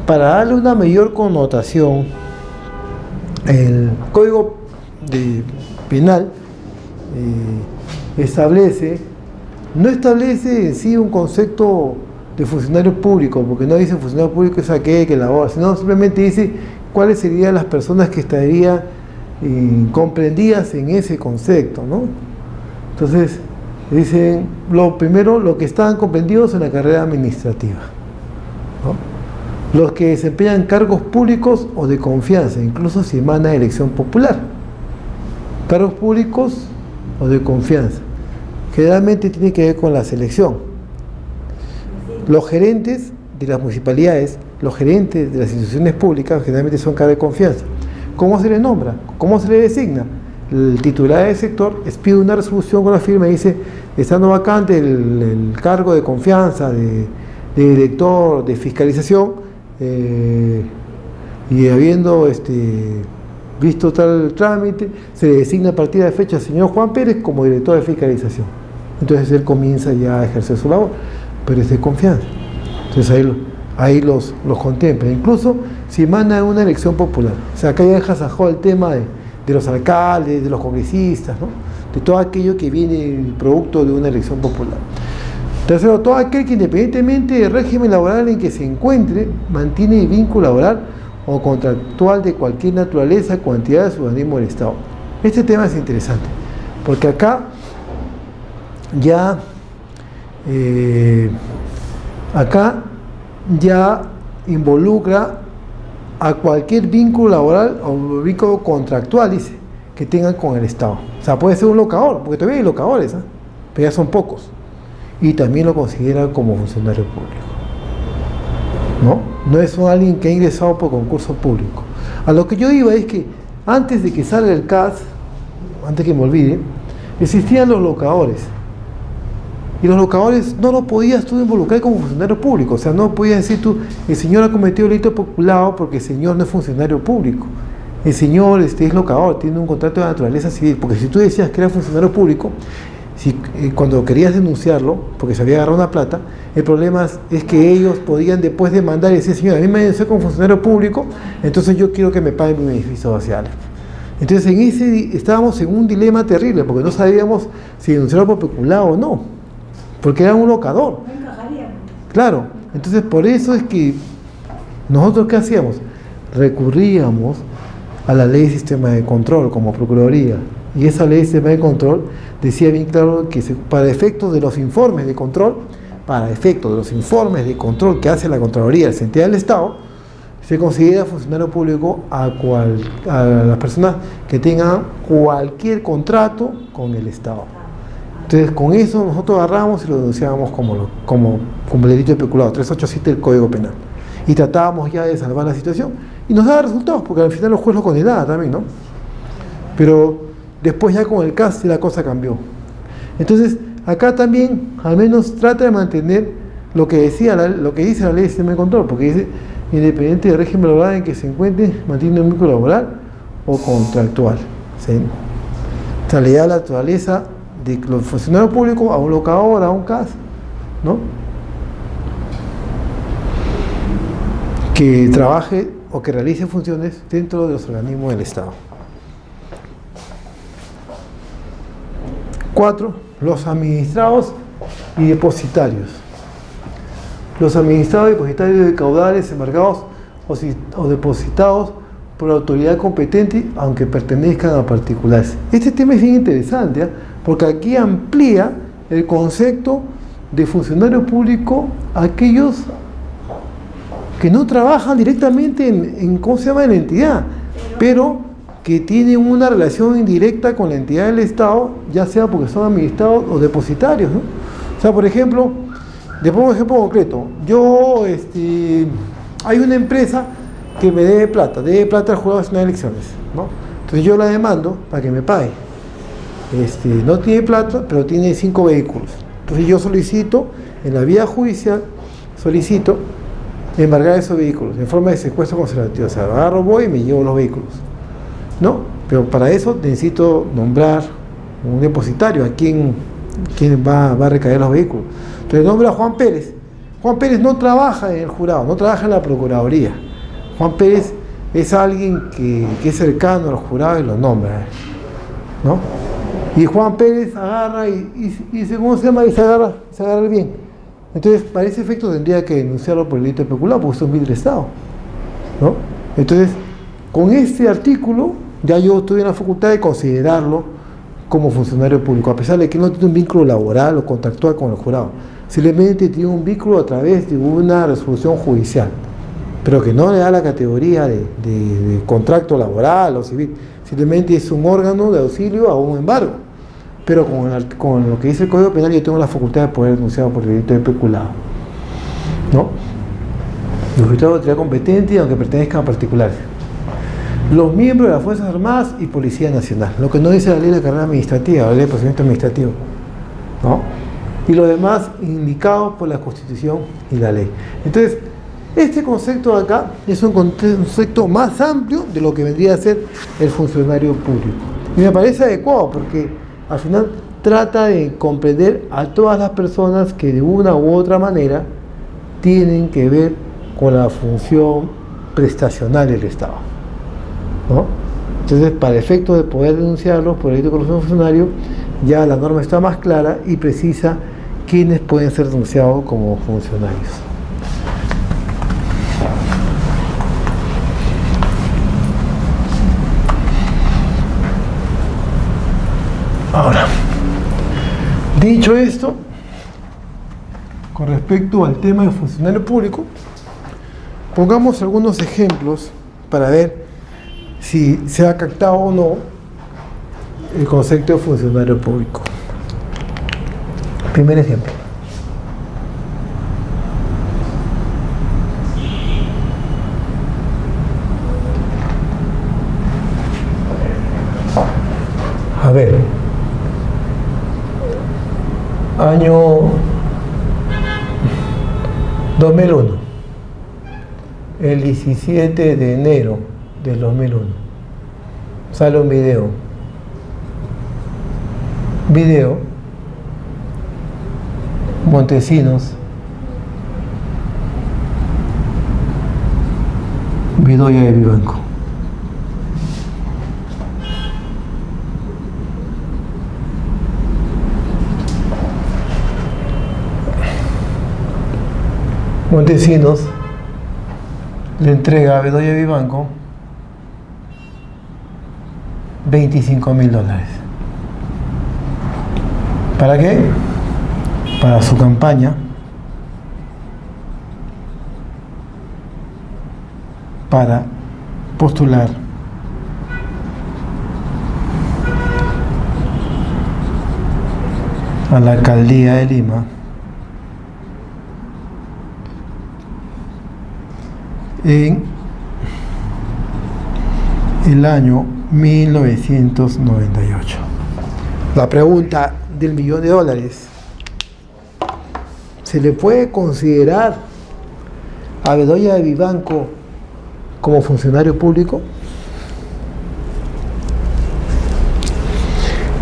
para darle una mayor connotación, el Código Penal no establece en sí un concepto de funcionario público, porque no dice funcionario público es aquel que labora, sino simplemente dice cuáles serían las personas que estarían comprendidas en ese concepto, ¿no? Entonces, dicen, lo primero, lo que estaban comprendidos en la carrera administrativa, ¿no? Los que desempeñan cargos públicos o de confianza, incluso si emana elección popular. Cargos públicos o de confianza. Generalmente tiene que ver con la selección. Los gerentes de las municipalidades, los gerentes de las instituciones públicas, generalmente son cargos de confianza. ¿Cómo se les nombra? ¿Cómo se les designa? El titular del sector expide una resolución con la firma y dice, estando vacante el cargo de confianza de director de fiscalización, y habiendo visto tal trámite, se le designa a partir de fecha al señor Juan Pérez como director de fiscalización. Entonces él comienza ya a ejercer su labor, pero es de confianza. Entonces ahí los contempla. Incluso si emana una elección popular. O sea, acá ya jasajó el tema de los alcaldes, de los congresistas, ¿no? De todo aquello que viene producto de una elección popular. Tercero, todo aquel que independientemente del régimen laboral en que se encuentre, mantiene vínculo laboral o contractual de cualquier naturaleza con entidades de su organismo del Estado. Este tema es interesante, porque acá ya involucra a cualquier vínculo laboral o vínculo contractual, dice, que tengan con el Estado. O sea, puede ser un locador, porque todavía hay locadores, ¿eh? Pero ya son pocos. Y también lo considera como funcionario público, ¿no? No es alguien que ha ingresado por concurso público. A lo que yo iba es que antes de que salga el CAS, antes que me olvide, existían los locadores. Y los locadores no lo podías tú involucrar como funcionario público. O sea, no podías decir tú, el señor ha cometido delito peculado porque el señor no es funcionario público. El señor es locador, tiene un contrato de naturaleza civil. Porque si tú decías que era funcionario público, cuando querías denunciarlo, porque se había agarrado una plata, el problema es que ellos podían después demandar y decir, señor, a mí me denunció como funcionario público, entonces yo quiero que me paguen mis beneficios sociales. Entonces estábamos en un dilema terrible, porque no sabíamos si denunciarlo por peculado o no. porque era un locador. No encajaría. Claro, entonces por eso es que nosotros, ¿qué hacíamos? Recurríamos a la ley de sistema de control como Procuraduría, y esa ley de sistema de control decía bien claro que para efectos de los informes de control, que hace la Contraloría, la entidad del Estado, se considera funcionario público a las personas que tengan cualquier contrato con el Estado. Entonces, con eso nosotros agarramos y lo denunciábamos como delito de peculado, 387 del Código Penal. Y tratábamos ya de salvar la situación. Y nos daba resultados, porque al final los jueces lo condenaban también, ¿no? Pero después ya con el CAS la cosa cambió. Entonces, acá también, al menos trata de mantener lo que dice la ley de sistema de control, porque dice, independiente del régimen laboral en que se encuentre, mantiene un vínculo laboral o contractual. ¿Sí? O sea, le da la naturaleza de los funcionarios públicos a un locador, a un CAS, ¿no? Que trabaje o que realice funciones dentro de los organismos del Estado. 4. Los administrados y depositarios. Los administrados y depositarios de caudales embargados o depositados por la autoridad competente, aunque pertenezcan a particulares. Este tema es bien interesante, ¿eh? Porque aquí amplía el concepto de funcionario público a aquellos que no trabajan directamente en ¿cómo se llama?, en la entidad, pero que tienen una relación indirecta con la entidad del Estado, ya sea porque son administrados o depositarios, ¿no? O sea, por ejemplo, le pongo un ejemplo concreto. Hay una empresa que me debe plata al Jurado Nacional de Elecciones, ¿no? Entonces yo la demando para que me pague. No tiene plata, pero tiene 5 vehículos. Entonces yo solicito, en la vía judicial, embargar esos vehículos en forma de secuestro conservativo. O sea, agarro, voy y me llevo los vehículos, ¿no? Pero para eso necesito nombrar un depositario a quien va a recaer los vehículos. Entonces nombra a Juan Pérez. Juan Pérez no trabaja en el jurado, no trabaja en la Procuraduría. Juan Pérez es alguien que es cercano al jurado y lo nombra, ¿no? Y Juan Pérez agarra y dice, ¿cómo se llama? Y se agarra el bien. Entonces, para ese efecto tendría que denunciarlo por el delito de peculado, porque es un bien del Estado, ¿no? Entonces, con este artículo, ya yo estoy en la facultad de considerarlo como funcionario público, a pesar de que no tiene un vínculo laboral o contractual con el jurado. Simplemente tiene un vínculo a través de una resolución judicial, pero que no le da la categoría de contrato laboral o civil. Simplemente es un órgano de auxilio a un embargo. Pero con lo que dice el Código Penal, yo tengo la facultad de poder denunciar por el delito de peculado, ¿no? Los magistrados de autoridad competente, aunque pertenezcan a particulares. Los miembros de las Fuerzas Armadas y Policía Nacional, lo que no dice la ley de carrera administrativa, la ley de procedimiento administrativo, ¿no? Y los demás indicados por la Constitución y la ley. Entonces, este concepto de acá es un concepto más amplio de lo que vendría a ser el funcionario público. Y me parece adecuado porque al final trata de comprender a todas las personas que de una u otra manera tienen que ver con la función prestacional del Estado, ¿no? Entonces, para efectos de poder denunciarlos por el delito de corrupción funcionario, ya la norma está más clara y precisa quiénes pueden ser denunciados como funcionarios. Ahora, dicho esto, con respecto al tema del funcionario público, pongamos algunos ejemplos para ver si se ha captado o no el concepto de funcionario público. Primer ejemplo. A ver, año 2001, el 17 de enero del 2001, sale un video, Montesinos, Bedoya de Vivanco. Montesinos le entrega a Bedoya Vivanco $25.000. ¿Para qué? Para su campaña, para postular a la alcaldía de Lima en el año 1998. La pregunta del $1.000.000: ¿se le puede considerar a Bedoya Vivanco como funcionario público?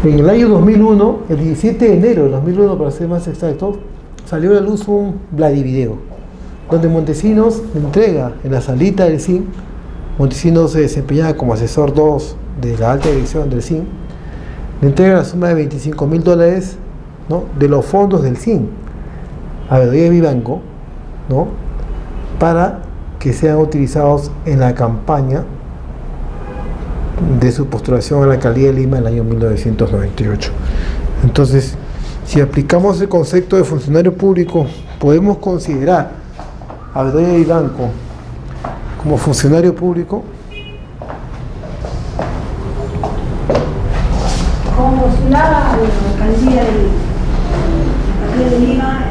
En el año 2001, el 17 de enero de 2001, para ser más exacto, salió a la luz un Vladivideo, donde Montesinos le entrega en la salita del CIN. Montesinos se desempeñaba como asesor 2 de la alta dirección del CIN. Le entrega la suma de $25.000, ¿no?, de los fondos del CIN a Bedoya Vivanco, ¿no?, para que sean utilizados en la campaña de su postulación a la alcaldía de Lima en el año 1998. Entonces, si aplicamos el concepto de funcionario público, podemos considerar a Bedoya Vivanco como funcionario público. Como postulaba a la alcaldía de Lima,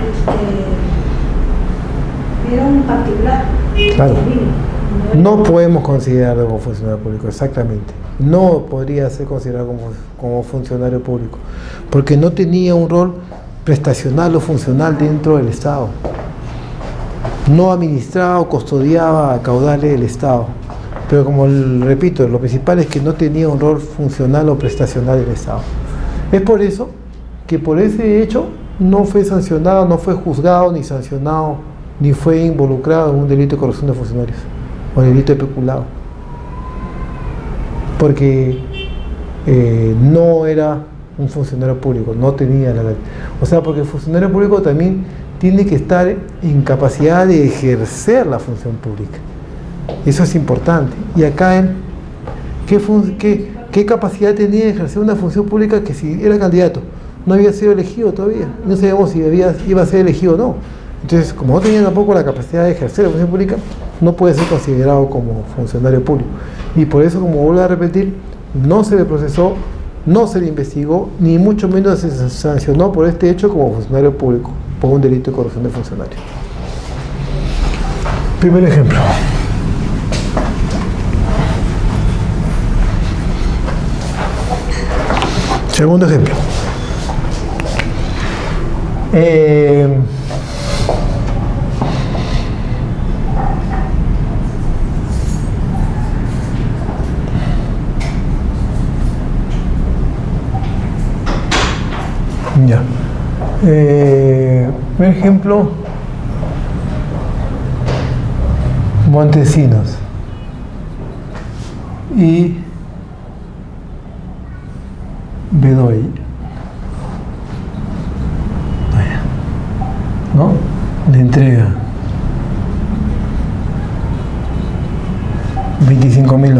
era un particular. Claro. No podemos considerarlo como funcionario público, exactamente. No podría ser considerado como funcionario público, porque no tenía un rol prestacional o funcional dentro del Estado. No administraba o custodiaba caudales del Estado. Pero como repito, lo principal es que no tenía un rol funcional o prestacional del Estado. Es por eso que por ese hecho no fue sancionado, no fue juzgado ni sancionado, ni fue involucrado en un delito de corrupción de funcionarios o delito de peculado, porque no era un funcionario público, no tenía la... O sea, porque el funcionario público también tiene que estar en capacidad de ejercer la función pública. Eso es importante. Y acá él, ¿qué capacidad tenía de ejercer una función pública que si era candidato no había sido elegido todavía? No sabíamos si iba a ser elegido o no. Entonces, como no tenía tampoco la capacidad de ejercer la función pública, no puede ser considerado como funcionario público. Y por eso, como vuelvo a repetir, no se le procesó, no se le investigó, ni mucho menos se sancionó por este hecho como funcionario público, por un delito de corrupción de funcionario. Primer ejemplo. Segundo ejemplo. Ya. Por ejemplo, Montesinos y Bedoya, ¿no?, le entrega $25.000,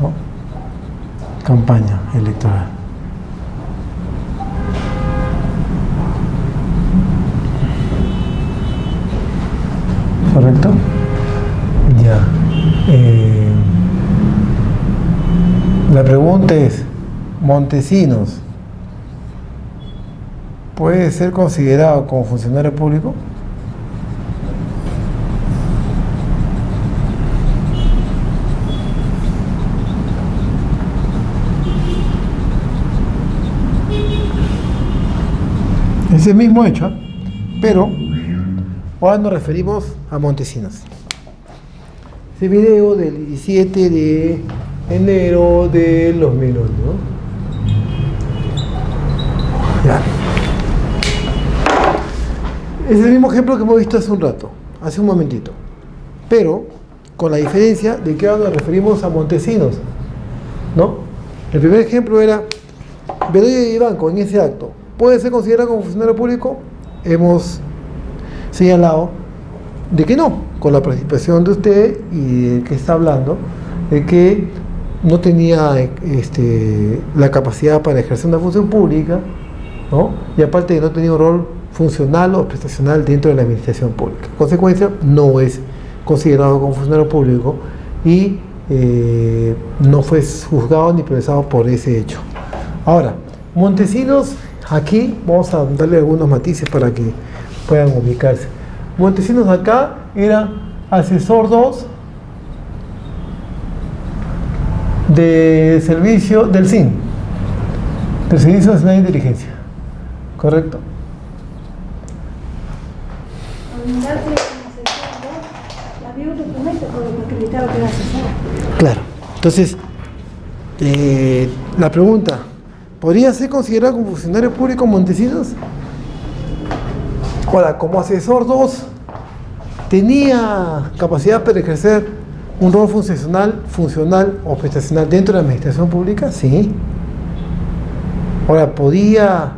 ¿no?, campaña electoral. ¿Correcto? Ya. La pregunta es, ¿Montesinos puede ser considerado como funcionario público? Es el mismo hecho, pero ahora nos referimos a Montesinos. Ese video del 17 de enero del 2001, ¿no? Ya. Es el mismo ejemplo que hemos visto hace un rato, hace un momentito, pero con la diferencia de que ahora nos referimos a Montesinos, ¿no? El primer ejemplo era Bedoya Vivanco en ese acto. ¿Puede ser considerado como funcionario público? señalado de que no, con la participación de usted y del que está hablando, de que no tenía la capacidad para ejercer una función pública, ¿no? Y aparte de no tenía un rol funcional o prestacional dentro de la administración pública. En consecuencia, no es considerado como funcionario público y no fue juzgado ni procesado por ese hecho. Ahora, Montesinos, aquí vamos a darle algunos matices para que puedan ubicarse. Montesinos acá era asesor 2 de servicio del SIN, del Servicio Nacional de Inteligencia, ¿correcto? Había un documento por el que acreditaba que era asesor. Claro, entonces la pregunta, ¿podría ser considerado como funcionario público Montesinos? Ahora, como asesor 2, ¿tenía capacidad para ejercer un rol funcional o prestacional dentro de la administración pública? Sí. Ahora, ¿podía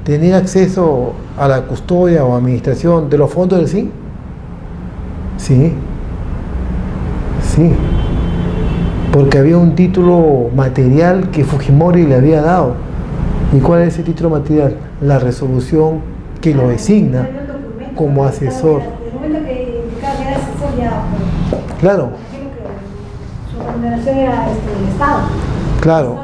tener acceso a la custodia o administración de los fondos del SIN? Sí. Sí. Porque había un título material que Fujimori le había dado. ¿Y cuál es ese título material? La resolución que lo designa como asesor. El momento que indicaba que era asesor ya. Claro. Su remuneración era el Estado. Claro.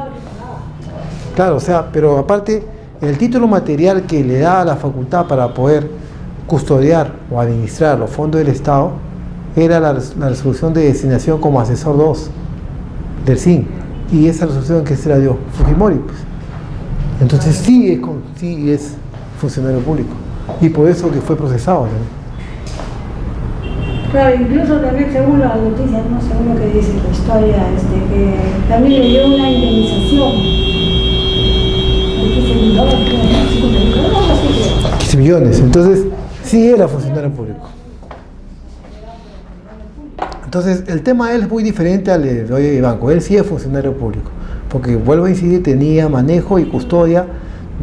Claro, o sea, pero aparte, el título material que le da la facultad para poder custodiar o administrar los fondos del Estado era la resolución de designación como asesor 2 del SIN. Y esa resolución que se la dio Fujimori, pues. Entonces sí es funcionario público. Y por eso que fue procesado también. Claro, incluso también según las noticias, no según lo que dice la historia, que también le dio una indemnización. 15 millones. Entonces sí era funcionario público. Entonces el tema de él es muy diferente al de Banco. Él sí es funcionario público, porque vuelvo a incidir, tenía manejo y custodia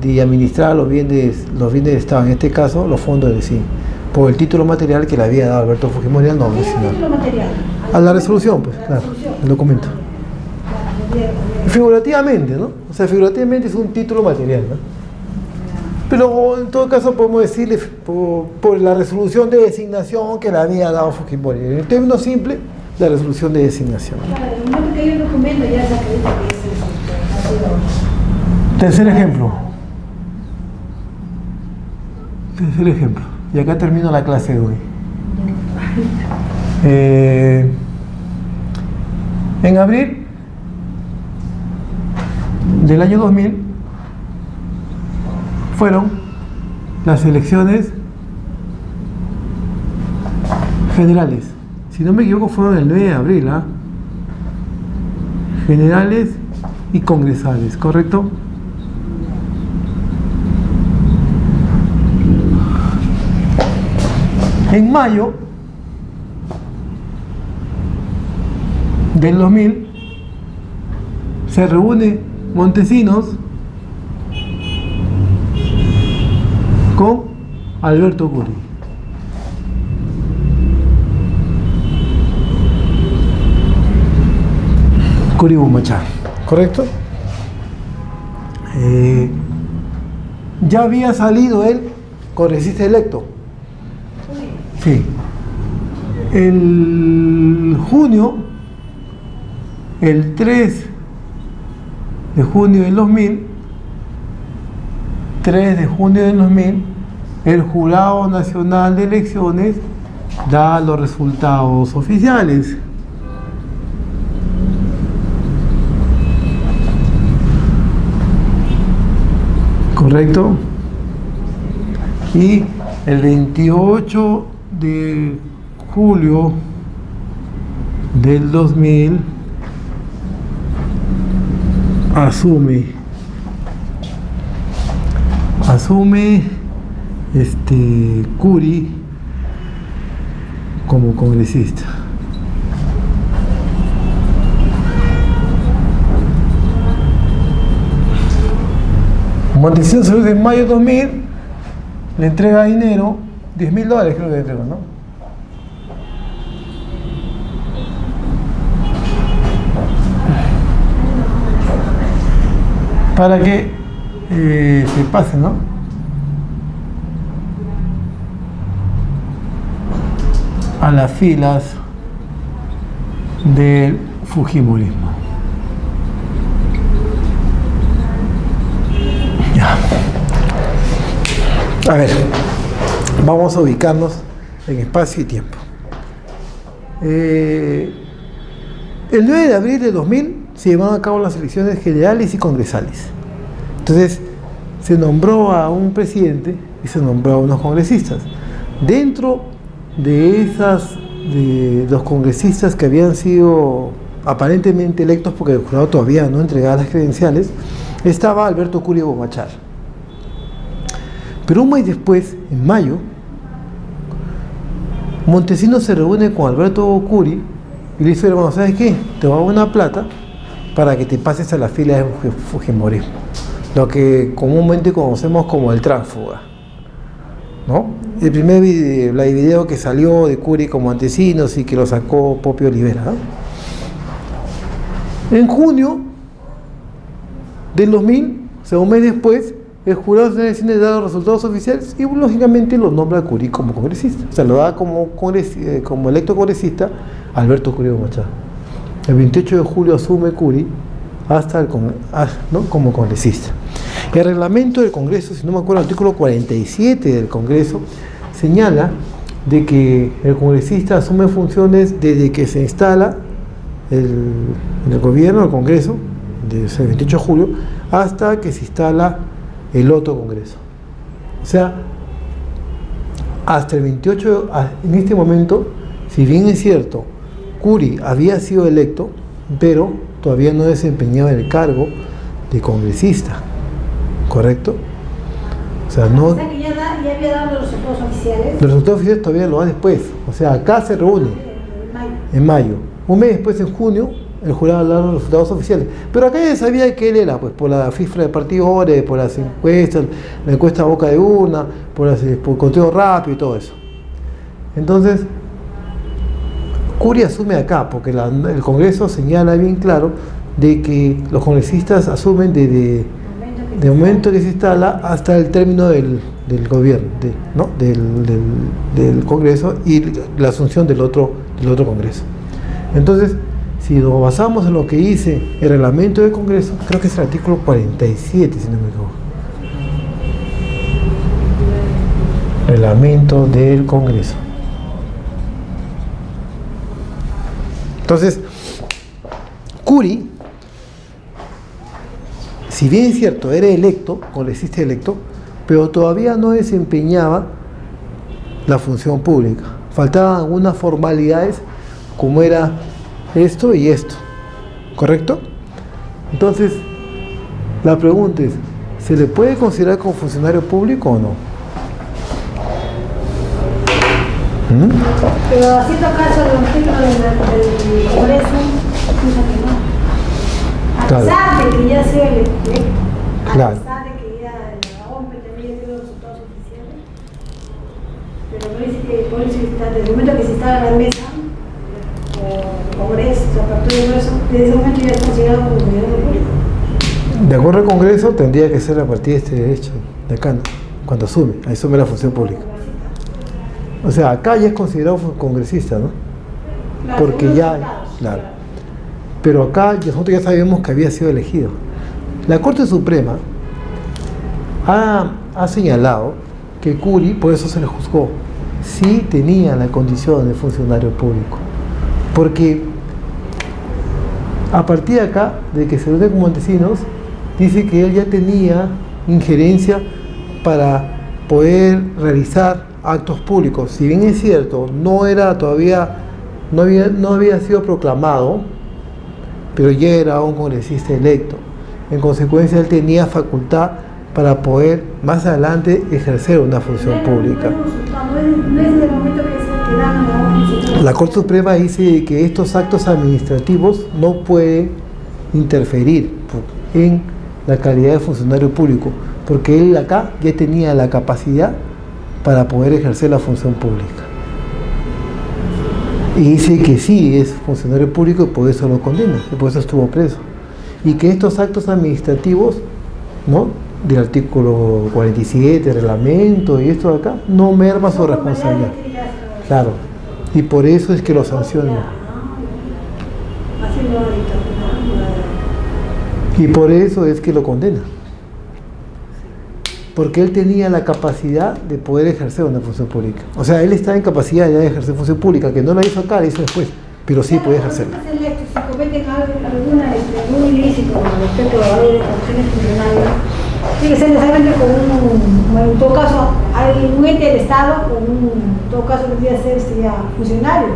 de administrar los bienes del Estado, en este caso los fondos del SIN, por el título material que le había dado Alberto Fujimori al nombre. ¿Qué es el título material? A la resolución, pues, claro, el documento. Figurativamente, ¿no? O sea, figurativamente es un título material, ¿no? Pero en todo caso podemos decirle por la resolución de designación que le había dado Fujimori. En términos simples, la resolución de designación. Claro, en el momento que hay un documento ya se acredita que ha sido. Tercer ejemplo. Y acá termino la clase de hoy. En abril del año 2000 fueron las elecciones generales. Si no me equivoco, fueron el 9 de abril, ¿ah? Generales y congresales, ¿correcto? En mayo del 2000 se reúne Montesinos con Alberto Curi. Curi Bumachá, ¿correcto? Ya había salido él congresista electo. Sí. El 3 de junio del 2000, 3 de junio del 2000, el Jurado Nacional de Elecciones da los resultados oficiales. ¿Correcto? Y el 28 de julio del 2000 asume Curi como congresista. Montesinos en mayo de 2000 le entrega dinero $10.000 creo que entregó, ¿no? Para que se pase, ¿no? A las filas del fujimorismo. Ya. A ver, vamos a ubicarnos en espacio y tiempo. El 9 de abril de 2000 se llevaron a cabo las elecciones generales y congresales. Entonces, se nombró a un presidente y se nombró a unos congresistas. Dentro de los congresistas que habían sido aparentemente electos, porque el jurado todavía no entregaba las credenciales, estaba Alberto Curi Bobachar. Pero un mes después, en mayo, Montesinos se reúne con Alberto Curi y le dice: hermano, ¿sabes qué? Te voy a dar una plata para que te pases a la fila del fujimorismo, lo que comúnmente conocemos como el tránsfuga, ¿no? El primer video que salió de Curi con Montesinos y que lo sacó Popio Olivera, ¿no? En junio del 2000, o sea, un mes después, el jurado decide dar los resultados oficiales y lógicamente lo nombra a Curi como congresista, o sea, lo da como electo congresista a Alberto Curi Bobachar. El 28 de julio asume Curi ¿no? como congresista. El reglamento del Congreso, si no me acuerdo, el artículo 47 del Congreso señala de que el congresista asume funciones desde que se instala el gobierno, el Congreso, desde el 28 de julio, hasta que se instala el otro Congreso. O sea, hasta el 28, en este momento, si bien es cierto, Curi había sido electo, pero todavía no desempeñaba el cargo de congresista, ¿correcto? O sea, no. O sea que ya había dado los resultados oficiales. Los resultados oficiales todavía lo da después. O sea, acá se reúne en mayo. Un mes después, en junio, el jurado da los resultados oficiales. Pero acá ya sabía que él era, pues, por la cifra de partidores, por las encuestas, la encuesta a boca de urna, por conteo rápido y todo eso. Entonces, Curi asume acá, porque el Congreso señala bien claro de que los congresistas asumen desde el momento que se instala hasta el término del gobierno, ¿no? del Congreso y la asunción del otro Congreso. Entonces, si nos basamos en lo que dice el reglamento del Congreso, creo que es el artículo 47, si no me equivoco. Reglamento del Congreso. Entonces, Curi, si bien es cierto, era electo, congresista electo, pero todavía no desempeñaba la función pública. Faltaban algunas formalidades, como era esto y esto, ¿correcto? Entonces, la pregunta es, ¿se le puede considerar como funcionario público o no? Pero haciendo caso a los artículos del Congreso, piensa que no. A pesar de que ya sea electo, a pesar de que ya la OMP también dio los resultados oficiales, pero no dice que por eso desde el momento que se instala la mesa, o Congreso, a partir del Congreso, desde ese momento ya es considerado como funcionario público. De acuerdo al Congreso, tendría que ser a partir de este derecho, de acá, ¿no? Cuando asume la función pública. O sea, acá ya es considerado congresista, ¿no? Claro, porque ya, claro. Pero acá nosotros ya sabemos que había sido elegido. La Corte Suprema ha señalado que Curi, por eso se le juzgó, sí tenía la condición de funcionario público. Porque a partir de acá, de que se reúne con Montesinos, dice que él ya tenía injerencia para poder realizar actos públicos. Si bien es cierto, no había sido proclamado, pero ya era un congresista electo. En consecuencia, él tenía facultad para poder más adelante ejercer una función pública. La Corte Suprema dice que estos actos administrativos no pueden interferir en la calidad de funcionario público, porque él acá ya tenía la capacidad para poder ejercer la función pública. Y dice que sí, es funcionario público y por eso lo condena, y por eso estuvo preso. Y que estos actos administrativos, ¿no?, del artículo 47, reglamento y esto de acá, no merma su responsabilidad. Claro, y por eso es que lo sanciona. Y por eso es que lo condena. Porque él tenía la capacidad de poder ejercer una función pública. O sea, él está en capacidad de ejercer función pública, que no la hizo acá, la hizo después, pero sí puede ejercerla. Si cometen algún ilícito con respecto a las funciones funcionales, tiene que ser necesariamente con en todo caso, hay un ente del Estado, en todo caso debería ser funcionario.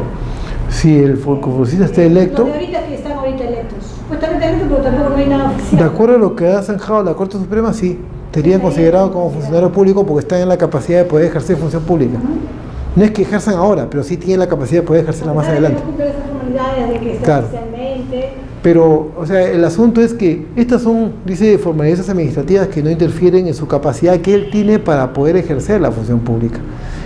Si el concursista está electo. Los de ahorita que están ahorita electos. Supuestamente electos, pero tampoco no hay nada oficial. De acuerdo a lo que ha zanjado la Corte Suprema, sí. Serían considerados como funcionarios públicos porque están en la capacidad de poder ejercer función pública. No es que ejerzan ahora, pero sí tienen la capacidad de poder ejercerla más adelante. Claro. Pero, o sea, el asunto es que estas son, dice, formalidades administrativas que no interfieren en su capacidad que él tiene para poder ejercer la función pública.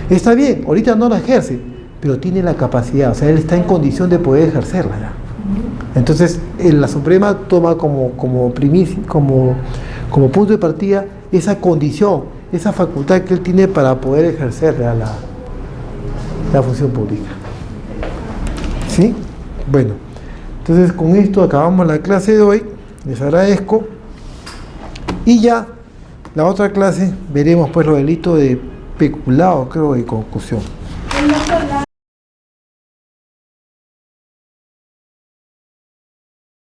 Está bien, ahorita no la ejerce, pero tiene la capacidad, o sea, él está en condición de poder ejercerla ya. Entonces, la Suprema toma como punto de partida esa condición, esa facultad que él tiene para poder ejercer la función pública. ¿Sí? Bueno, entonces con esto acabamos la clase de hoy. Les agradezco. Y ya, la otra clase, veremos pues los delitos de peculado, creo, y concusión.